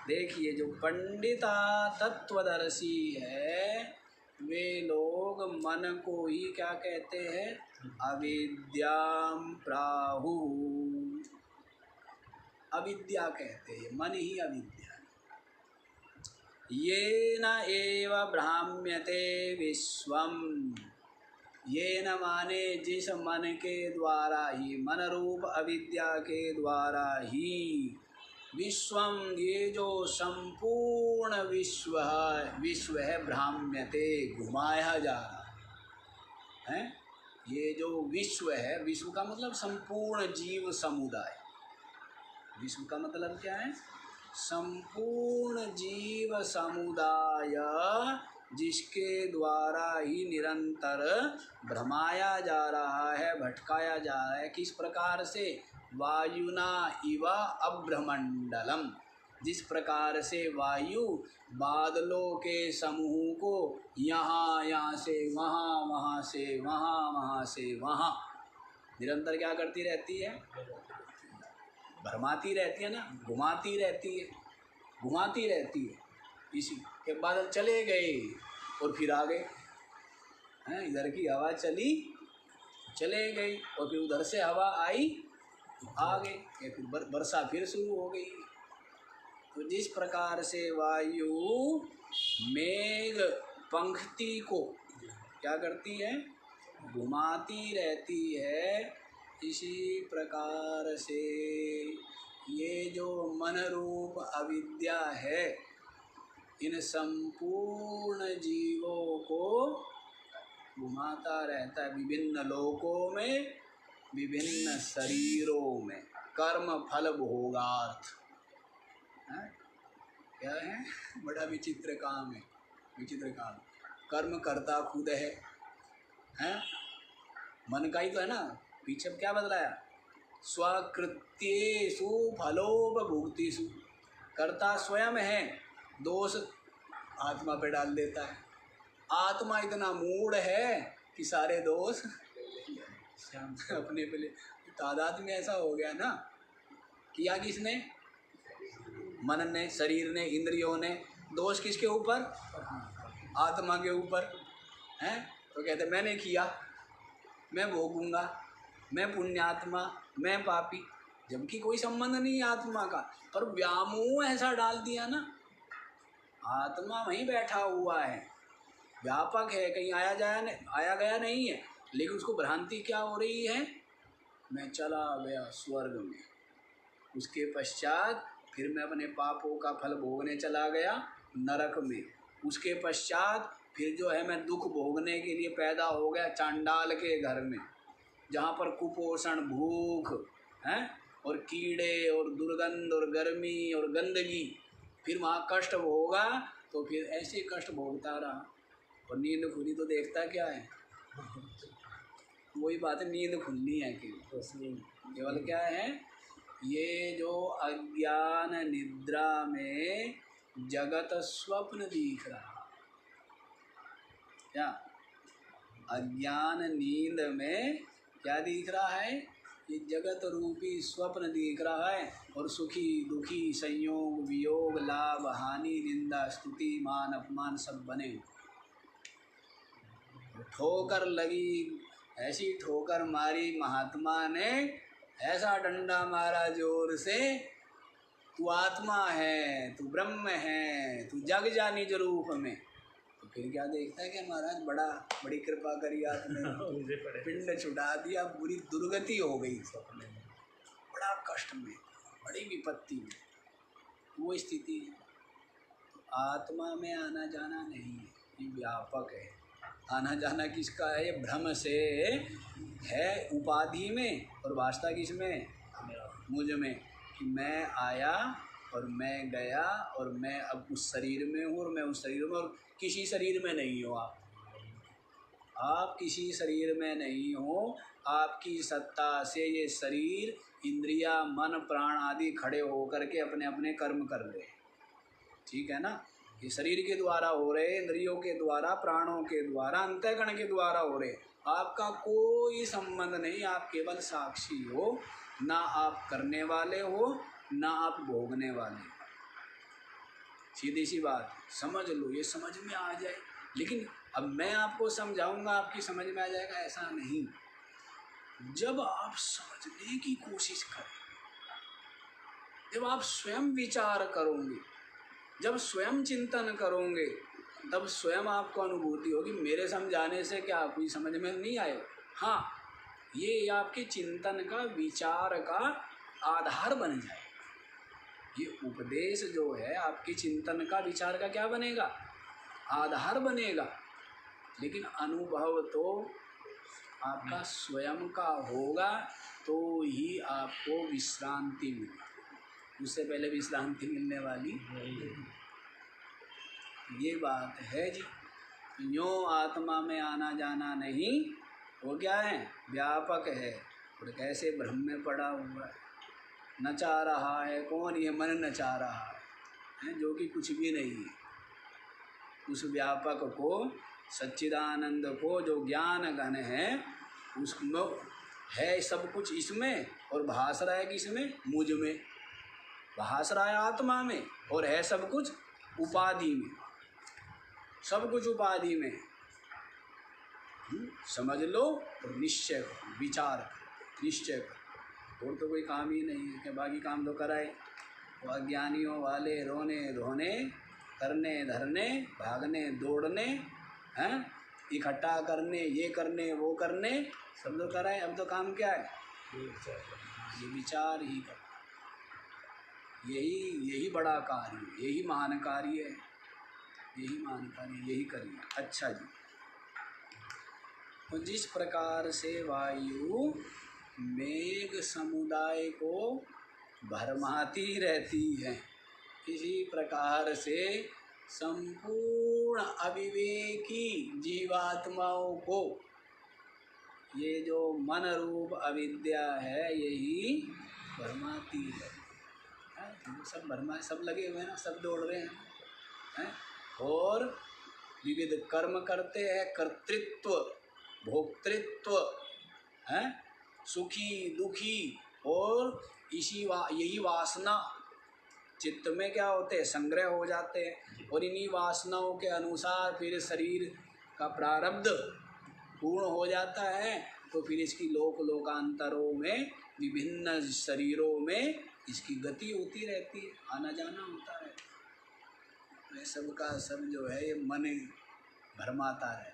देखिए जो पंडिता तत्वदर्शी है वे लोग मन को ही क्या कहते हैं? अविद्याम प्राहु। अविद्या कहते हैं, मन ही अविद्या। ये न एव भ्राम्यते विश्वम, ये न माने जिस मन के द्वारा ही, मन रूप अविद्या के द्वारा ही विश्वम, ये जो संपूर्ण विश्व है भ्राम्यते, घुमाया जा रहा है। ये जो विश्व है, विश्व का मतलब संपूर्ण जीव समुदाय। विश्व का मतलब क्या है? संपूर्ण जीव समुदाय, जिसके द्वारा ही निरंतर भ्रमाया जा रहा है, भटकाया जा रहा है। किस प्रकार से? वायुना इव अभ्रमंडलम, जिस प्रकार से वायु बादलों के समूह को यहाँ से वहाँ, वहाँ से वहाँ, वहाँ से वहाँ निरंतर क्या करती रहती है? भरमाती रहती है ना, घुमाती रहती है, घुमाती रहती है। इसी के बादल चले गए और फिर आ गए हैं, इधर की हवा चली चले गई, और फिर उधर से हवा आई आ गई, फिर वर्षा फिर शुरू हो गई। तो जिस प्रकार से वायु मेघ पंक्ति को क्या करती है? घुमाती रहती है, इसी प्रकार से ये जो मन रूप अविद्या है, इन संपूर्ण जीवों को घुमाता रहता है विभिन्न लोकों में, विभिन्न शरीरों में, कर्म फल भोगार्थ। क्या है? बड़ा विचित्र काम है, विचित्र काम। कर्म करता खुद है, हैं? मन का ही तो है ना। पीछे क्या बदलाया? स्वकृत्येषु फलोपभुक्तिषु, करता स्वयं है, दोष आत्मा पे डाल देता है। आत्मा इतना मूढ़ है कि सारे दोष अपने पे ले। तादाद में ऐसा हो गया ना, किया किसने? मन ने, शरीर ने, इंद्रियों ने। दोष किसके ऊपर? आत्मा के ऊपर हैं। तो कहते मैंने किया, मैं भोगूंगा, मैं पुण्यात्मा, मैं पापी, जबकि कोई संबंध नहीं आत्मा का, पर व्यामोह ऐसा डाल दिया ना। आत्मा वहीं बैठा हुआ है, व्यापक है, कहीं आया गया नहीं है, लेकिन उसको भ्रांति क्या हो रही है? मैं चला गया स्वर्ग में, उसके पश्चात फिर मैं अपने पापों का फल भोगने चला गया नरक में, उसके पश्चात फिर जो है मैं दुख भोगने के लिए पैदा हो गया चांडाल के घर में, जहाँ पर कुपोषण, भूख हैं और कीड़े और दुर्गंध और गर्मी और गंदगी, फिर वहाँ कष्ट होगा। तो फिर ऐसे कष्ट भोगता रहा और नींद खुली तो देखता क्या है? वही बात है, नींद खुलनी है केवल क्या है? ये जो अज्ञान निद्रा में जगत स्वप्न दिख रहा, क्या अज्ञान नींद में क्या दिख रहा है? ये जगत रूपी स्वप्न दिख रहा है। और सुखी दुखी, संयोग वियोग, लाभ हानि, निंदा स्तुति, मान अपमान सब बने। ठोकर लगी, ऐसी ठोकर मारी महात्मा ने, ऐसा डंडा मारा जोर से, तू आत्मा है, तू ब्रह्म है, तू जग जा निज रूप में। तो फिर क्या देखता है कि महाराज बड़ी कृपा करी आपने, पिंड छुड़ा दिया, बुरी दुर्गति हो गई सपने में, बड़ा कष्ट में, बड़ी विपत्ति में, वो स्थिति है। तो आत्मा में आना जाना नहीं है, ये व्यापक है। आना जाना किसका है? ये भ्रम से है, उपाधि में, और वास्तव किसमें? मुझ में, कि मैं आया और मैं गया और मैं अब उस शरीर में हूँ और मैं उस शरीर में, और किसी शरीर में नहीं हो आप किसी शरीर में नहीं हो। आपकी सत्ता से ये शरीर, इंद्रिया, मन, प्राण आदि खड़े होकर के अपने अपने कर्म कर रहे हैं, ठीक है ना? ये शरीर के द्वारा हो रहे, इंद्रियों के द्वारा, प्राणों के द्वारा, अंतःकरण के द्वारा हो रहे। आपका कोई संबंध नहीं, आप केवल साक्षी हो, ना आप करने वाले हो, ना आप भोगने वाले हो। सीधी सी बात, समझ लो, ये समझ में आ जाए। लेकिन अब मैं आपको समझाऊंगा, आपकी समझ में आ जाएगा, ऐसा नहीं। जब आप समझने की कोशिश करें, जब आप स्वयं विचार करोगे, जब स्वयं चिंतन करोगे, तब स्वयं आपको अनुभूति होगी। मेरे समझाने से क्या कोई समझ में नहीं आए? हाँ, ये आपके चिंतन का, विचार का आधार बन जाए। ये उपदेश जो है आपके चिंतन का, विचार का क्या बनेगा? आधार बनेगा। लेकिन अनुभव तो आपका स्वयं का होगा, तो ही आपको विश्रांति मिलेगी। उससे पहले विश्रांति मिलने वाली ये बात है जी। यूँ आत्मा में आना जाना नहीं, वो क्या है? व्यापक है और कैसे भ्रम में पड़ा हुआ है, नचा रहा है। कौन? ये मन नचा रहा है, जो कि कुछ भी नहीं है। उस व्यापक को, सच्चिदानंद को, जो ज्ञान घन है, उसमें है सब कुछ इसमें, और भास रहा है किसमें? मुझ में। भास रहा है आत्मा में, और है सब कुछ उपाधि में। सब कुछ उपाधि में। समझ लो और निश्चय करो, विचार करो, निश्चय करो। और तो कोई काम ही नहीं है कि बाकी काम तो कराए। वो अज्ञानियों वाले रोने धोने, करने धरने, भागने दौड़ने, हैं, इकट्ठा करने, ये करने वो करने, सब तो कराए। अब तो काम क्या है? ये विचार ही करना। यही बड़ा कार्य, यही महान कार्य है, यही महान कार्य, यही करिए। अच्छा जी, तो जिस प्रकार से वायु मेघ समुदाय को भरमाती रहती है, इसी प्रकार से संपूर्ण अविवेकी जीवात्माओं को ये जो मन रूप अविद्या है, यही भरमाती है। सब भरमा सब लगे हुए हैं ना, सब दौड़ रहे हैं। और विविध कर्म करते हैं, कर्तृत्व भोक्तृत्व हैं, सुखी दुखी, और यही वासना चित्त में क्या होते हैं, संग्रह हो जाते हैं, और इन्हीं वासनाओं के अनुसार फिर शरीर का प्रारब्ध पूर्ण हो जाता है, तो फिर इसकी लोकांतरों में विभिन्न शरीरों में इसकी गति होती रहती है, आना जाना होता है। तो सब का सब जो है ये मन भरमाता है।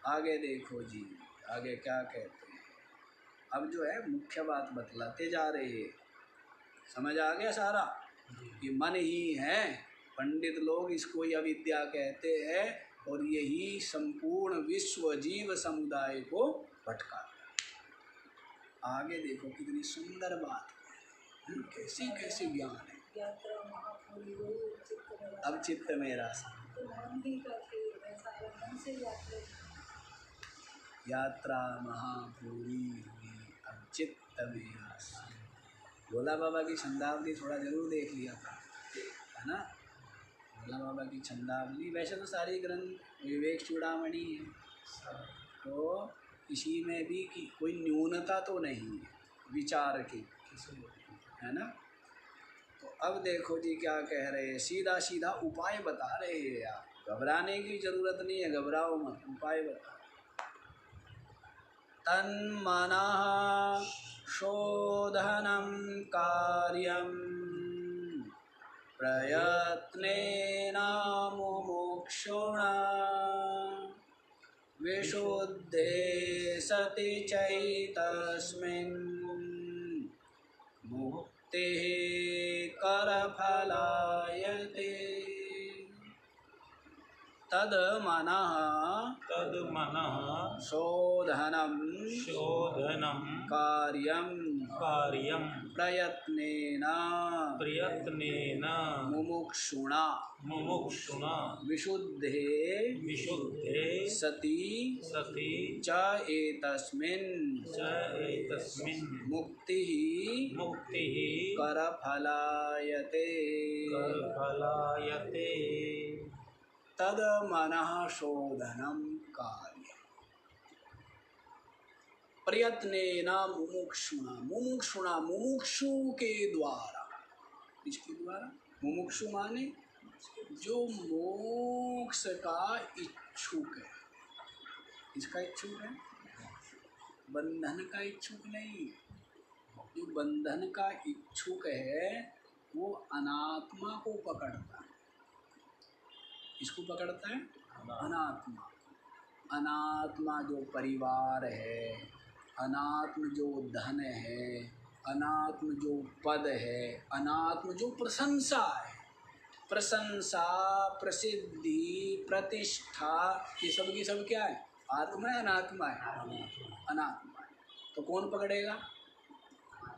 आगे देखो जी, आगे क्या कहते हैं। अब जो है मुख्य बात बतलाते जा रहे हैं, समझ आ गया सारा कि मन ही है। पंडित लोग इसको ही अविद्या कहते हैं, और यही संपूर्ण विश्व जीव समुदाय को भटकाता है। आगे देखो कितनी सुंदर बात है, कैसी कैसी ज्ञान है। अब चित्त मेरा यात्रा महापूरी हुई, अब चित्त मेरा। भोला बाबा की छंदावली थोड़ा जरूर देख लिया था, है ना। भोला बाबा की छंदावली, वैसे तो सारी ग्रंथ विवेक चूड़ामणि है, तो इसी में भी कि कोई न्यूनता तो नहीं है विचार की, है ना। तो अब देखो जी क्या कह रहे हैं, सीधा सीधा उपाय बता रहे हैं। आप घबराने की जरूरत नहीं है, घबराओ मत, उपाय बता। तन्मनः शोधनं कार्यं प्रयत्नेन मुमुक्षुणा विशुद्धे सति चैतस्मिन् मुक्तिः करफलायते। तन्मनः शोधनं कार्यं प्रयत्नेन मुमुक्षुणा विशुद्धे सति च एतस्मिन् मुक्तिः करफलायते। तन्मनः शोधनं कार्यं प्रयत्नेन मुमुक्षुणा, मुमुक्षुणा मुमुक्षु के द्वारा, इसके द्वारा, मुमुक्षु माने जो मोक्ष का इच्छुक है। इसका इच्छुक है, बंधन का इच्छुक नहीं। जो बंधन का इच्छुक है वो अनात्मा को पकड़ता है। इसको पकड़ता है अनात्मा। अनात्मा जो परिवार है, अनात्म जो धन है, अनात्म जो पद है, अनात्म जो प्रशंसा है, प्रशंसा प्रसिद्धि प्रतिष्ठा, ये सब की सब क्या है, आत्मा है अनात्मा है, अनात्मा है। तो कौन पकड़ेगा,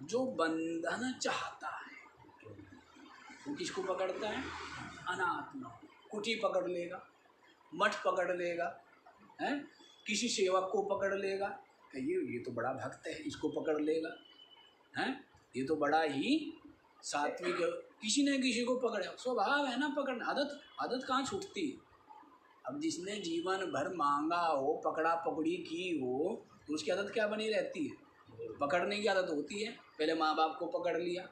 जो बंधन चाहता है वो किसको पकड़ता है, अनात्मा। कुटी पकड़ लेगा, मठ पकड़ लेगा, हैं, किसी सेवक को पकड़ लेगा, ये तो बड़ा भक्त है, इसको पकड़ लेगा, हैं, ये तो बड़ा ही सात्विक, किसी न किसी को पकड़े, स्वभाव है ना पकड़ना। आदत कहाँ छूटती है। अब जिसने जीवन भर मांगा हो, पकड़ा पकड़ी की हो, तो उसकी आदत क्या बनी रहती है, पकड़ने की आदत होती है। पहले माँ बाप को पकड़ लिया,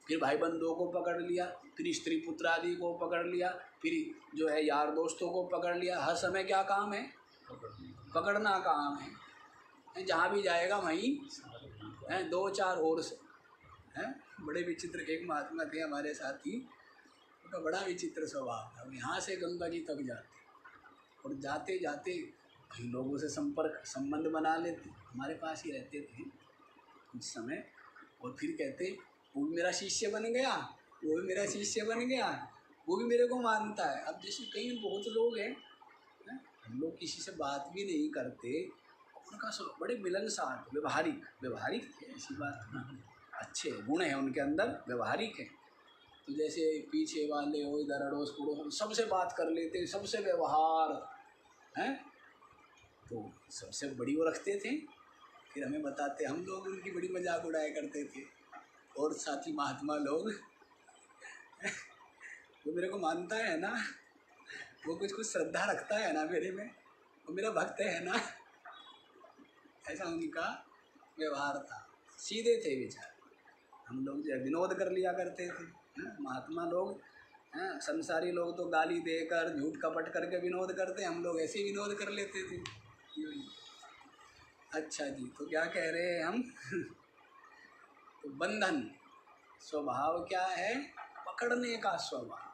फिर भाई बंधुओं को पकड़ लिया, फिर स्त्री पुत्र आदि को पकड़ लिया, फिर जो है यार दोस्तों को पकड़ लिया। हर समय क्या काम है, पकड़ना काम है। जहाँ भी जाएगा वहीं हैं, दो चार और से हैं। बड़े विचित्र एक महात्मा थे हमारे साथी, उनका बड़ा विचित्र स्वभाव था। यहाँ से गंगा जी तक जाते, और जाते जाते कई लोगों से संबंध बना लेते, हमारे पास ही रहते थे कुछ समय, और फिर कहते वो भी मेरा शिष्य बन गया, वो भी मेरा शिष्य बन गया, वो भी मेरे को मानता है। अब जैसे कई बहुत लोग हैं, हम लोग किसी से बात भी नहीं करते, उनका सब बड़े मिलनसार, व्यवहारिक है, ऐसी बात नहीं, अच्छे गुण हैं उनके अंदर, व्यवहारिक है। तो जैसे पीछे वाले हो, इधर अड़ोस पड़ोस सबसे बात कर लेते, सबसे व्यवहार हैं, तो सबसे बड़ी वो रखते थे। फिर हमें बताते, हम लोग उनकी बड़ी मजाक उड़ाया करते थे। और साथी महात्मा लोग वो मेरे को मानता है ना, वो कुछ कुछ श्रद्धा रखता है ना मेरे में, वो मेरा भक्त है ना, ऐसा उनका व्यवहार था। सीधे थे विचार। हम लोग जो विनोद कर लिया करते थे, महात्मा लोग, संसारी लोग तो गाली देकर झूठ कपट करके विनोद करते, हम लोग ऐसे ही विनोद कर लेते थे। अच्छा जी, तो क्या कह रहे हैं हम तो बंधन स्वभाव क्या है? पकड़ने का स्वभाव।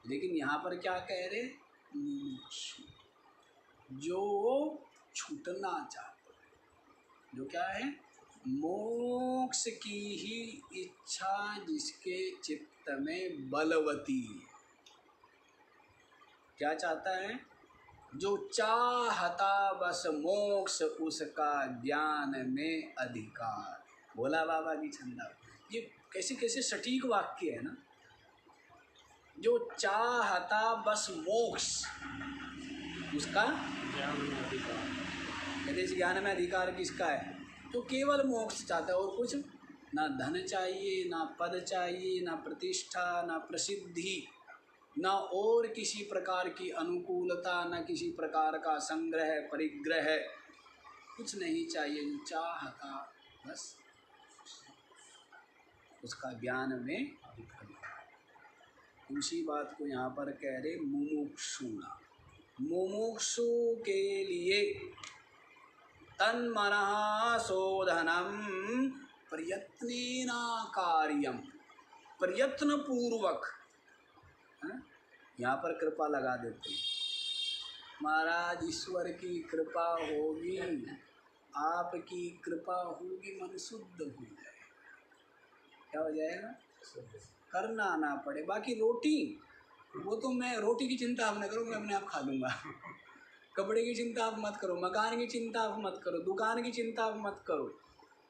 लेकिन यहाँ पर क्या कह रहे? मुमुक्षु, जो छूटना चाहता है, जो क्या है? मोक्ष की ही इच्छा जिसके चित्त में बलवती है। क्या चाहता है? जो चाहता बस मोक्ष, उसका ज्ञान में अधिकार। भोला बाबा की छंदा। ये कैसे कैसे सटीक वाक्य है ना। जो चाहता बस मोक्ष, उसका ज्ञान में अधिकार। कहते इस ज्ञान में अधिकार किसका है? तो केवल मोक्ष चाहता है, और कुछ ना धन चाहिए, ना पद चाहिए, ना प्रतिष्ठा, ना प्रसिद्धि, ना और किसी प्रकार की अनुकूलता, ना किसी प्रकार का संग्रह परिग्रह, कुछ नहीं चाहिए। जो चाहता बस उसका ज्ञान में अधिकार। उसी बात को यहाँ पर कह रहे मुमुक्षुना। मुमुक्षु के लिए तन्मनः शोधनम प्रयत्नेन कार्यम, प्रयत्न पूर्वक। यहाँ पर कृपा लगा देते हैं, महाराज ईश्वर की कृपा होगी, आपकी कृपा होगी, मन शुद्ध हो जाएगा। क्या हो जाएगा? करना ना पड़े। बाकी रोटी, वो तो मैं, रोटी की चिंता आप न करो, मैं अपने आप खा लूँगा। कपड़े की चिंता आप मत करो, मकान की चिंता आप मत करो, दुकान की चिंता आप मत करो,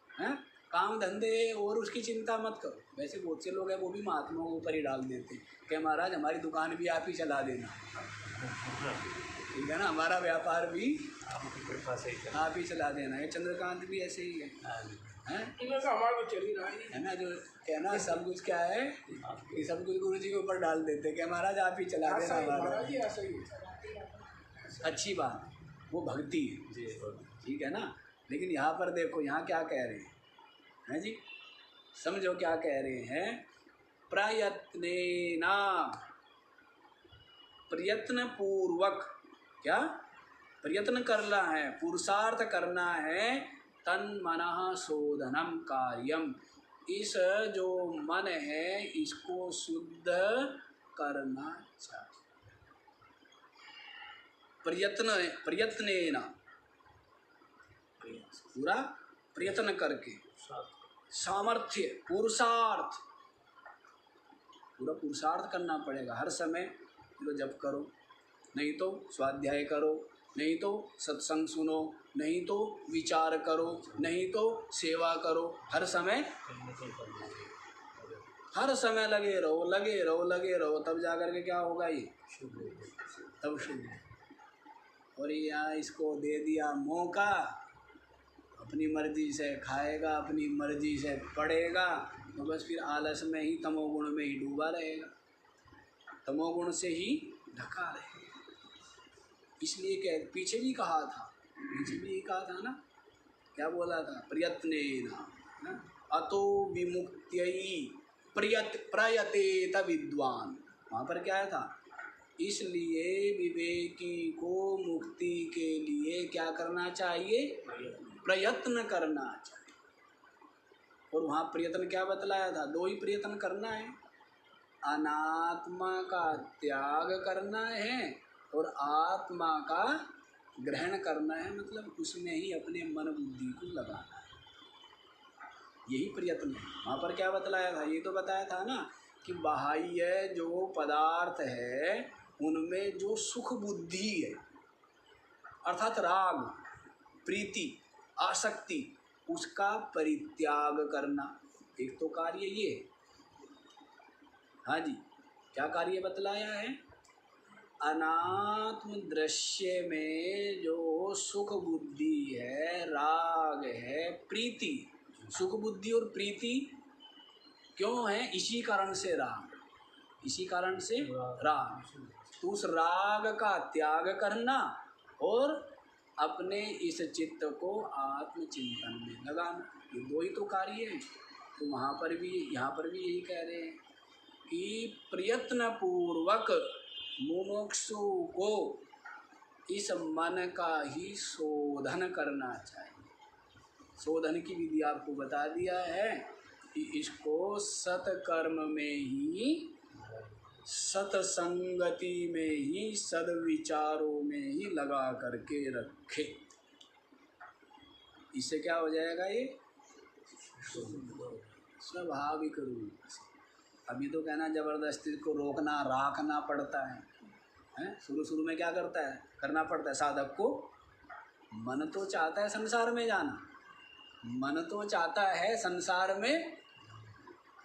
हैं, काम धंधे और उसकी चिंता मत करो। वैसे बहुत से लोग हैं वो भी महात्माओं के ऊपर ही डाल देते हैं कि महाराज हमारी दुकान भी आप ही चला देना, ठीक है ना, हमारा व्यापार भी आपकी कृपा से आप ही चला देना। ये चंद्रकांत भी ऐसे ही है, हैं, हमारा तो चल ही रहा है ना। जो कहना सब कुछ क्या है कि सब कुछ गुरु जी के ऊपर डाल देते हैं कि महाराज आप ही चला देना हमारा। अच्छी बात, वो भक्ति है, ठीक है ना। लेकिन यहाँ पर देखो, यहाँ क्या कह रहे हैं जी, समझो क्या कह रहे हैं। प्रयत्नेना, प्रयत्न पूर्वक, क्या प्रयत्न करना है, पुरुषार्थ करना है। तन मनः शोधनम कार्यम, इस जो मन है इसको शुद्ध करना चाहिए। प्रयत्नेन, पूरा प्रयत्न करके, सामर्थ्य, पुरुषार्थ, पूरा पुरुषार्थ करना पड़ेगा। हर समय तो जप करो, नहीं तो स्वाध्याय करो, नहीं तो सत्संग सुनो, नहीं तो विचार करो, नहीं तो सेवा करो। हर समय लगे रहो, लगे रहो, लगे रहो, तब जाकर के क्या होगा? ये तब शुभ। और यहाँ इसको दे दिया मौका, अपनी मर्जी से खाएगा, अपनी मर्जी से पढ़ेगा, तो बस फिर आलस में ही, तमोगुण में ही डूबा रहेगा, तमोगुण से ही ढका रहेगा। इसलिए कह, पीछे भी कहा था, पीछे भी कहा था ना, क्या बोला था? प्रयत्नेन अतो विमुक्त्यै प्रयतेत विद्वान। वहाँ पर क्या था? इसलिए विवेकी को मुक्ति के लिए क्या करना चाहिए? प्रयत्न करना चाहिए। और वहाँ प्रयत्न क्या बतलाया था? दो ही प्रयत्न करना है, अनात्मा का त्याग करना है और आत्मा का ग्रहण करना है। मतलब उसमें ही अपने मन बुद्धि को लगाना है, यही प्रयत्न है। वहाँ पर क्या बतलाया था? ये तो बताया था ना कि बाह्य जो पदार्थ है उनमें जो सुख बुद्धि है, अर्थात राग, प्रीति, आसक्ति, उसका परित्याग करना, एक तो कार्य ये है। हाँ जी, क्या कार्य बतलाया है? अनात्म दृश्य में जो सुख बुद्धि है, राग है, प्रीति, सुख बुद्धि और प्रीति क्यों है? इसी कारण से राग, इसी कारण से राग। तो उस राग का त्याग करना और अपने इस चित्त को आत्मचिंतन में लगाना, ये दो ही तो कार्य हैं। तो वहाँ पर भी, यहाँ पर भी यही कह रहे हैं कि प्रयत्न पूर्वक मुमुक्षु को इस मन का ही शोधन करना चाहिए। शोधन की विधि आपको बता दिया है कि इसको सत्कर्म में ही, सत्संगति में ही, सद्विचारों में ही लगा करके रखे। इससे क्या हो जाएगा? ये स्वाभाविक रूप से। अभी तो कहना जबरदस्ती को रोकना राखना पड़ता है, हैं? शुरू शुरू में क्या करता है, करना पड़ता है साधक को। मन तो चाहता है संसार में जाना, मन तो चाहता है संसार में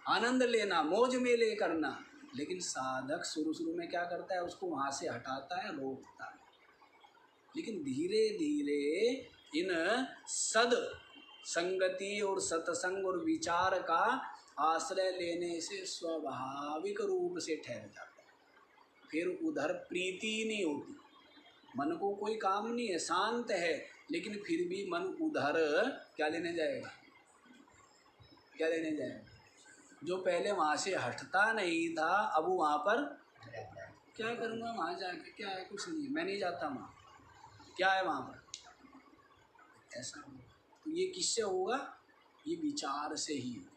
आनंद लेना, मौज मेले करना, लेकिन साधक शुरू शुरू में क्या करता है, उसको वहाँ से हटाता है, रोकता है। लेकिन धीरे धीरे इन सद संगति और सत्संग और विचार का आश्रय लेने से स्वाभाविक रूप से ठहर जाता है। फिर उधर प्रीति नहीं होती, मन को कोई काम नहीं है, शांत है, लेकिन फिर भी मन उधर क्या लेने जाएगा, क्या लेने जाएगा? जो पहले वहाँ से हटता नहीं था, अब वहाँ पर क्या करूँगा, वहाँ जाके क्या है, कुछ नहीं, मैं नहीं जाता वहाँ, क्या है वहाँ पर, ऐसा हो। तो ये किससे होगा? ये विचार से ही होगा।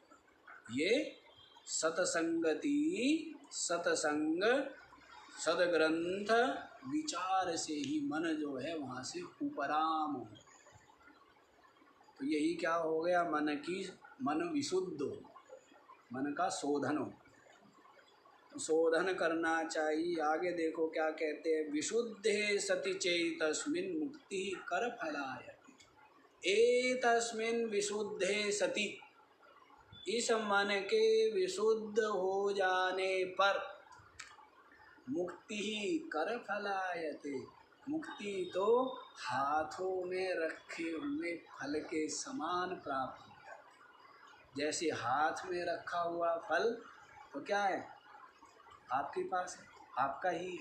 ये सत्संगति, सत्संग, सदग्रंथ, विचार से ही मन जो है वहाँ से उपराम हो। तो यही क्या हो गया, मन विशुद्ध हो, मन का शोधन हो। शोधन करना चाहिए। आगे देखो क्या कहते हैं, विशुद्धे सति चेतस्मिन् मुक्ति कर फलाय, एतस्मिन् विशुद्धे सति, इस मन के विशुद्ध हो जाने पर मुक्ति ही कर फलायते, मुक्ति तो हाथों में रखे हुए फल के समान प्राप्त होता है। जैसे हाथ में रखा हुआ फल तो क्या है, आपके पास है, आपका ही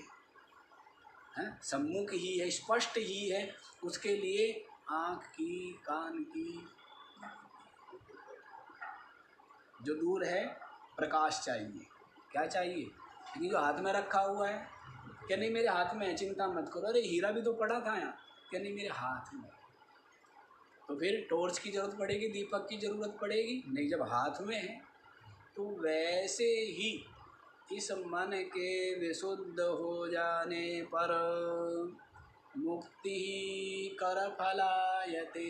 है, सम्मुख ही है, स्पष्ट ही है। उसके लिए आँख की, कान की, जो दूर है प्रकाश चाहिए, क्या चाहिए? लेकिन जो हाथ में रखा हुआ है, क्या नहीं मेरे हाथ में है, चिंता मत करो, अरे हीरा भी तो पड़ा था यहाँ, क्या नहीं मेरे हाथ में। तो फिर टॉर्च की जरूरत पड़ेगी, दीपक की जरूरत पड़ेगी नहीं, जब हाथ में है। तो वैसे ही इस मन के विशुद्ध हो जाने पर मुक्ति कर फलायते,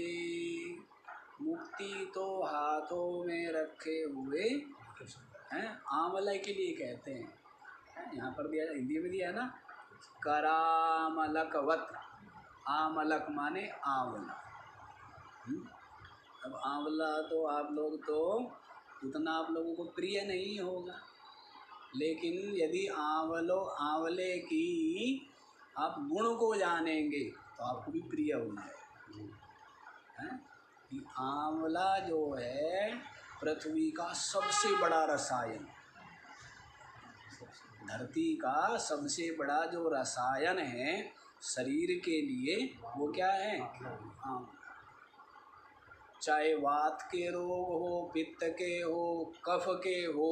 मुक्ति तो हाथों में रखे हुए हैं, आंवले के लिए कहते हैं, यहाँ पर दिया, हिंदी में दिया है ना, करामलकवत, आमलक माने आंवला। अब आंवला तो आप लोग तो उतना आप लोगों को प्रिय नहीं होगा, लेकिन यदि आंवले की आप गुण को जानेंगे तो आपको भी प्रिय हो जाएगा। कि आंवला जो है पृथ्वी का सबसे बड़ा रसायन, धरती का सबसे बड़ा जो रसायन है शरीर के लिए, वो क्या है? आंवला। चाहे वात के रोग हो, पित्त के हो, कफ के हो,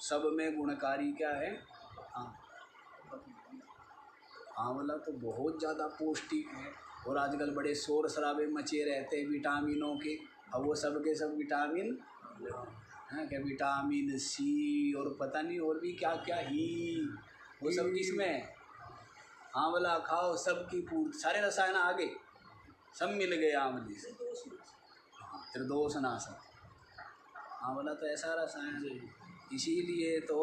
सब में गुणकारी क्या है? आंवला तो बहुत ज़्यादा पौष्टिक है। और आजकल बड़े शोर शराबे मचे रहते हैं विटामिनों के, अब वो सब के सब विटामिन हैं, क्या विटामिन सी और पता नहीं और भी क्या क्या ही, वो सब किसमें? आंवला खाओ, सबकी पूर्ति, सारे रसायन आगे सब मिल गए आंवले से। त्रिदोषनाशक आंवला तो ऐसा रसायन है। इसीलिए तो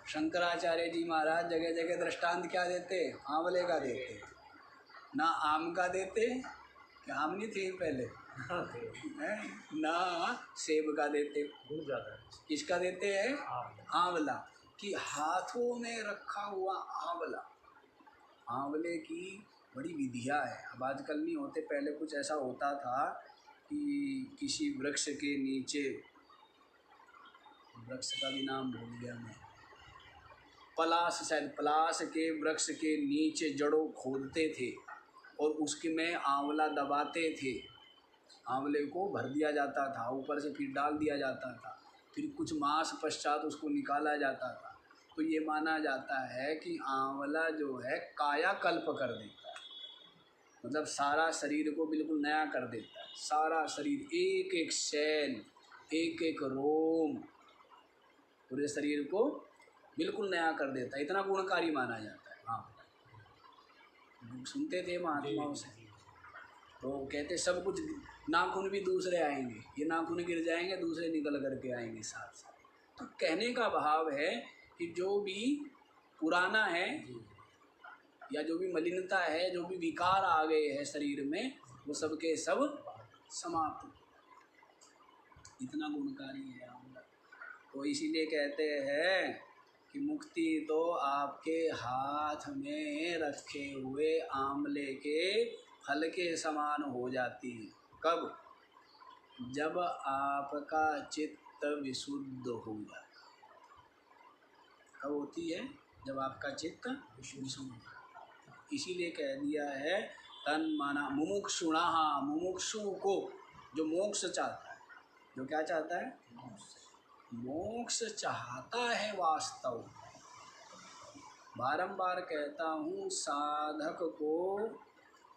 शंकराचार्य जी महाराज जगह जगह दृष्टांत क्या देते? आंवले का देते, ना आम का देते, क्या आम नहीं थे पहले हैं, ना सेब का देते, किसका देते हैं? आंवला। कि हाथों में रखा हुआ आंवला, आंवले की बड़ी विधियाँ है। अब आजकल नहीं होते, पहले कुछ ऐसा होता था कि किसी वृक्ष के नीचे वृक्ष का भी नाम भूल गया मैं, पलाश, शायद पलाश के वृक्ष के नीचे जड़ों खोदते थे और उसके में आंवला दबाते थे, आंवले को भर दिया जाता था, ऊपर से फिर डाल दिया जाता था, फिर कुछ मास पश्चात उसको निकाला जाता था। तो ये माना जाता है कि आंवला जो है कायाकल्प कर देता है, मतलब सारा शरीर को बिल्कुल नया कर देता है, सारा शरीर, एक एक सेल, एक एक रोम, पूरे शरीर को बिल्कुल नया कर देता है, इतना गुणकारी माना जाता है। हाँ, सुनते थे महात्माओं से, तो कहते सब कुछ, नाखून भी दूसरे आएंगे, ये नाखून गिर जाएंगे, दूसरे निकल करके आएंगे साथ साथ। तो कहने का भाव है कि जो भी पुराना है या जो भी मलिनता है, जो भी विकार आ गए हैं शरीर में, वो सब के सब समाप्त, इतना गुणकारी है आंवला। तो इसीलिए कहते हैं कि मुक्ति तो आपके हाथ में रखे हुए आंवले के फल के समान हो जाती है। कब? जब आपका चित्त विशुद्ध हो जाए। कब होती है? जब आपका चित्त विशुद्ध। इसीलिए कह दिया है तन माना मुमुक्षुणा, मुमुक्षु को, जो मोक्ष चाहता है, जो क्या चाहता है? मोक्ष चाहता है वास्तव। बारंबार कहता हूँ, साधक को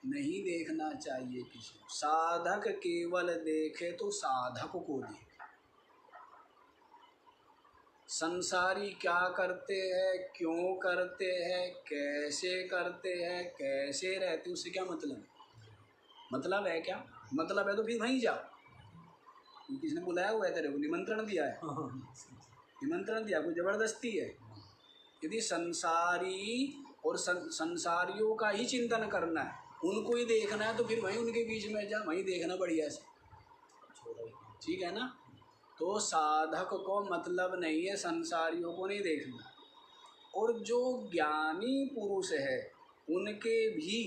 नहीं देखना चाहिए किसी को, साधक केवल देखे तो साधक को देखे। संसारी क्या करते हैं, क्यों करते हैं, कैसे करते हैं, कैसे रहते, उससे क्या मतलब? मतलब है क्या? मतलब है तो फिर वहीं जाओ। किसने बुलाया हुआ है तेरे को? निमंत्रण दिया है, निमंत्रण दिया, कोई जबरदस्ती है? यदि संसारी और संसारियों का ही चिंतन करना है, उनको ही देखना है, तो फिर वहीं उनके बीच में जा, वहीं देखना बढ़िया से, ठीक है ना? तो साधक को मतलब नहीं है, संसारियों को नहीं देखना। और जो ज्ञानी पुरुष है, उनके भी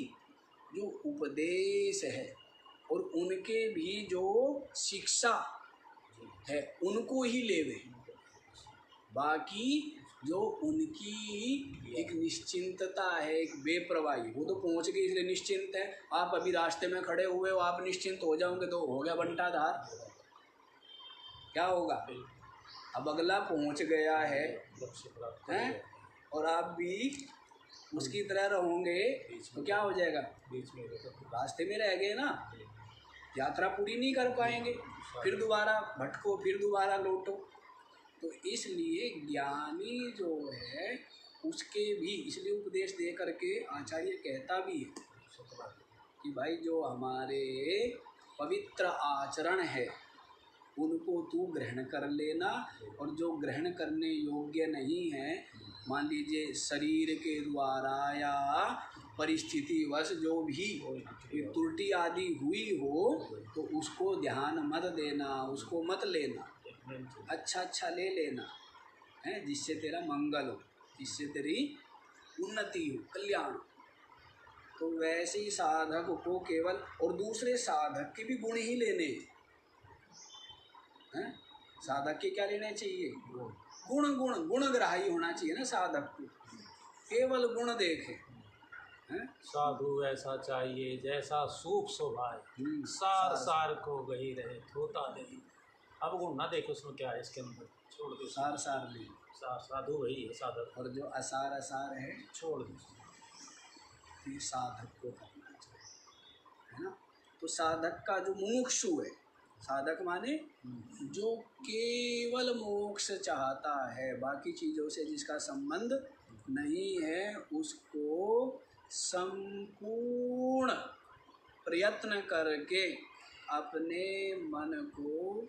जो उपदेश है और उनके भी जो शिक्षा है, उनको ही लेवे। बाकी जो उनकी एक निश्चिंतता है, एक बेप्रवाही, वो तो पहुंच गए इसलिए निश्चिंत है। आप अभी रास्ते में खड़े हुए हो, आप निश्चिंत हो जाओगे तो हो गया बंटाधार, क्या होगा? अब अगला पहुंच गया है, हैं? और आप भी उसकी तरह रहोगे तो क्या हो जाएगा? रास्ते में रह गए ना, यात्रा पूरी नहीं कर पाएंगे, फिर दोबारा भटको, फिर दोबारा लौटो। तो इसलिए ज्ञानी जो है उसके भी इसलिए उपदेश दे करके आचार्य कहता भी है कि भाई जो हमारे पवित्र आचरण है उनको तू ग्रहण कर लेना, और जो ग्रहण करने योग्य नहीं है, मान लीजिए शरीर के द्वारा या परिस्थितिवश जो भी त्रुटि आदि हुई हो, तो उसको ध्यान मत देना, उसको मत लेना, अच्छा ले लेना है, जिससे तेरा मंगल हो, जिससे तेरी उन्नति हो, कल्याण। तो वैसे ही साधक को केवल, और दूसरे साधक के भी गुण ही लेने हैं। साधक के क्या लेने चाहिए? गुणग्राही होना चाहिए ना साधक को, केवल गुण देखे। साधु ऐसा चाहिए जैसा सूप शोभाए, सार सार को गही रहे धोता नहीं। अब गुण ना देखो उसमें क्या है, इसके अंदर छोड़ दो, सार ले, साधु वही है साधक, और जो असार है छोड़ दो, ये साधक को करना चाहिए, है ना? तो साधक का जो मुमुक्षु है, साधक माने जो केवल मोक्ष चाहता है, बाकी चीज़ों से जिसका संबंध नहीं है, उसको संपूर्ण प्रयत्न करके अपने मन को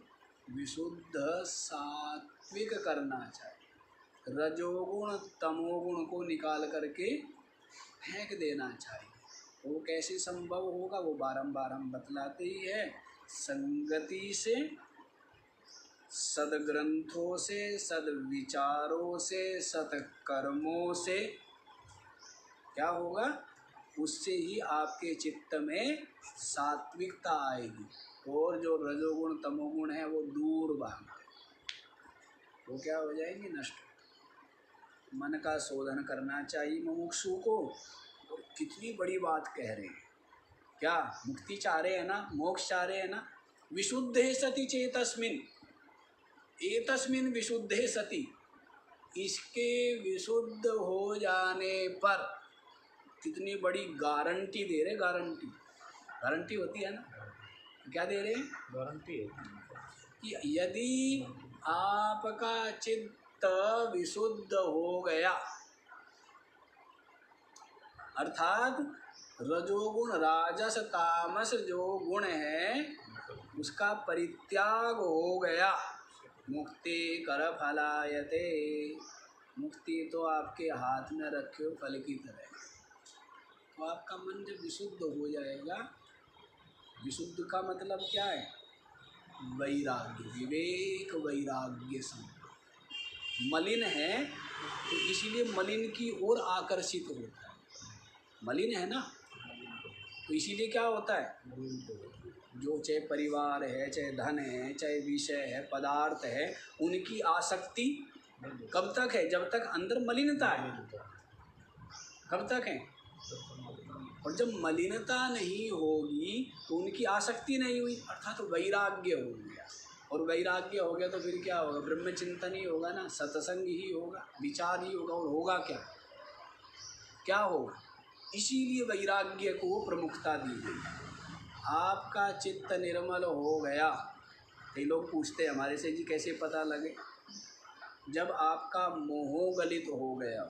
विशुद्ध सात्विक करना चाहिए, रजोगुण तमोगुण को निकाल करके फेंक देना चाहिए। वो कैसे संभव होगा, वो बारंबार हम बतलाते ही है। संगति से, सदग्रंथों से, सदविचारों से, सत्कर्मों से क्या होगा? उससे ही आपके चित्त में सात्विकता आएगी, और जो रजोगुण तमोगुण है वो दूर भागेंगे। वो क्या हो जाएंगे, नष्ट। मन का शोधन करना चाहिए मुमुक्षु को। और कितनी बड़ी बात कह रहे हैं, क्या मुक्ति चाह रहे हैं ना, मोक्ष चाह रहे हैं ना। विशुद्धे सति चेतस्मिन, एतस्मिन विशुद्धे सति, इसके विशुद्ध हो जाने पर कितनी बड़ी गारंटी दे रहे। गारंटी, गारंटी होती है ना, क्या दे रहे हैं, गारंटी है कि यदि आपका चित्त विशुद्ध हो गया, अर्थात रजोगुण राजस तामस जो गुण है उसका परित्याग हो गया, मुक्ति कर फलायते, मुक्ति तो आपके हाथ में रखे हो फल की तरह। तो आपका मन जब विशुद्ध हो जाएगा, विशुद्ध का मतलब क्या है, वैराग्य, विवेक वैराग्य संपन्न। मलिन है तो इसीलिए मलिन की ओर आकर्षित होता है, मलिन है ना, तो इसीलिए क्या होता है, जो चाहे परिवार है, चाहे धन है, चाहे विषय है, पदार्थ है, उनकी आसक्ति कब तक है, जब तक अंदर मलिनता है। कब तक है, और जब मलिनता नहीं होगी तो उनकी आसक्ति नहीं हुई, अर्थात तो वैराग्य हो गया। और वैराग्य हो गया तो फिर क्या होगा, ब्रह्म चिंतन ही होगा ना, सत्संग ही होगा, विचार ही होगा। और होगा क्या, क्या होगा, इसीलिए वैराग्य को प्रमुखता दी गई। आपका चित्त निर्मल हो गया। कई लोग पूछते हैं हमारे से, जी कैसे पता लगे, जब आपका मोह गलित हो गया,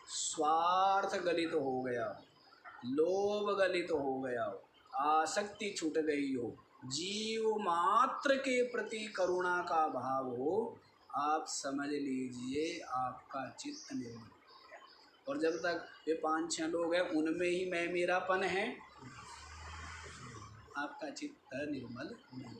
स्वार्थ गलित हो गया, लोभ गलित हो गया, आसक्ति छूट गई हो, जीव मात्र के प्रति करुणा का भाव हो, आप समझ लीजिए आपका चित्त निर्मल हो गया। और जब तक ये 5-6 लोग हैं उनमें ही मैं मेरापन है, आपका चित्त निर्मल नहीं।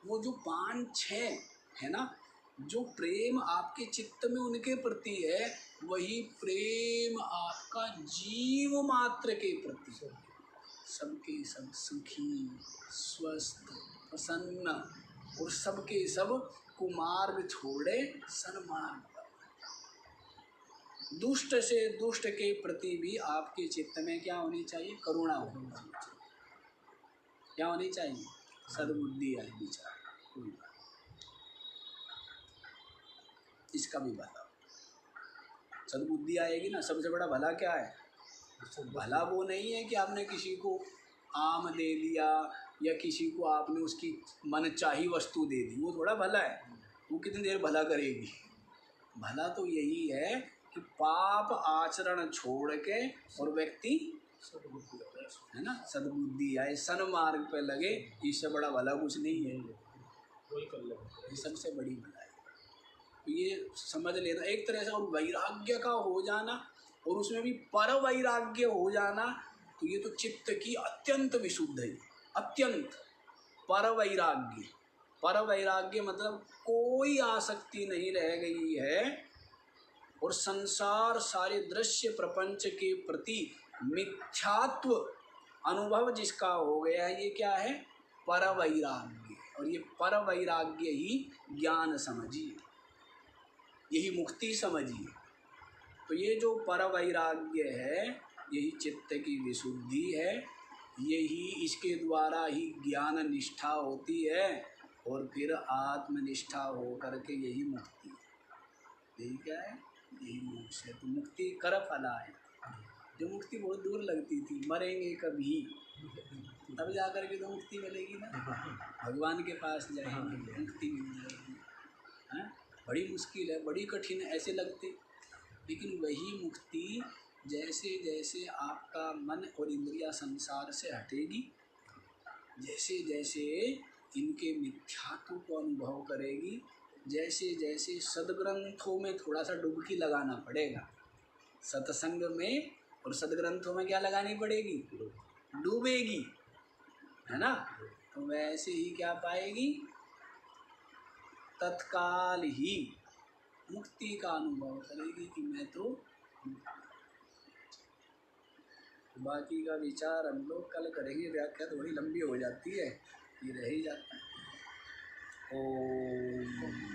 वो जो 5-6 है ना, जो प्रेम आपके चित्त में उनके प्रति है, वही प्रेम आपका जीव मात्र के प्रति, सबके सब सुखी, स्वस्थ, प्रसन्न, और सबके सब कुमार्ग छोड़े सन्मार्ग पर। दुष्ट से दुष्ट के प्रति भी आपके चित्त में क्या होनी चाहिए, करुणा होनी चाहिए। क्या होनी चाहिए, सद्बुद्धि है, विचार। इसका भी बताओ, सद्बुद्धि आएगी ना। सबसे बड़ा भला क्या है, भला वो नहीं है कि आपने किसी को आम दे दिया या किसी को आपने उसकी मनचाही वस्तु दे दी, वो थोड़ा भला है, वो कितनी देर भला करेगी। भला तो यही है कि पाप आचरण छोड़ के और व्यक्ति है ना सद्बुद्धि आए, सन्मार्ग पे लगे, इससे बड़ा भला कुछ नहीं है। ये सबसे बड़ी भला है। तो ये समझ लेना एक तरह से। और वैराग्य का हो जाना, और उसमें भी पर वैराग्य हो जाना, तो ये तो चित्त की अत्यंत विशुद्ध है, अत्यंत पर वैराग्य। पर वैराग्य मतलब कोई आसक्ति नहीं रह गई है, और संसार सारे दृश्य प्रपंच के प्रति मिथ्यात्व अनुभव जिसका हो गया है, ये क्या है, पर वैराग्य। और ये पर वैराग्य ही ज्ञान समझिए, यही मुक्ति समझिए। तो ये जो पर वैराग्य है, यही चित्त की विशुद्धि है, यही इसके द्वारा ही ज्ञान निष्ठा होती है, और फिर आत्मनिष्ठा हो करके यही मुक्ति है। यही क्या है, यही मोक्ष है। तो मुक्ति कर फला है। जो मुक्ति बहुत दूर लगती थी, मरेंगे कभी तब जा कर के तो मुक्ति मिलेगी ना, भगवान के पास जाएंगे मुक्ति मिल जाएगी। हाँ, बड़ी मुश्किल है, बड़ी कठिन है ऐसे लगते, लेकिन वही मुक्ति जैसे जैसे आपका मन और इंद्रिया संसार से हटेगी, जैसे जैसे इनके मिथ्यात्व को अनुभव करेगी, जैसे जैसे सद्ग्रंथों में थोड़ा सा डुबकी लगाना पड़ेगा, सत्संग में और सद्ग्रंथों में क्या लगानी पड़ेगी, डूबेगी, है ना। तो वैसे ही क्या पाएगी, तत्काल ही मुक्ति का अनुभव करेगी कि मैं तो। बाकी का विचार हम लोग कल करेंगे, व्याख्या थोड़ी लंबी हो जाती है, ये रह ही जाता है। ओम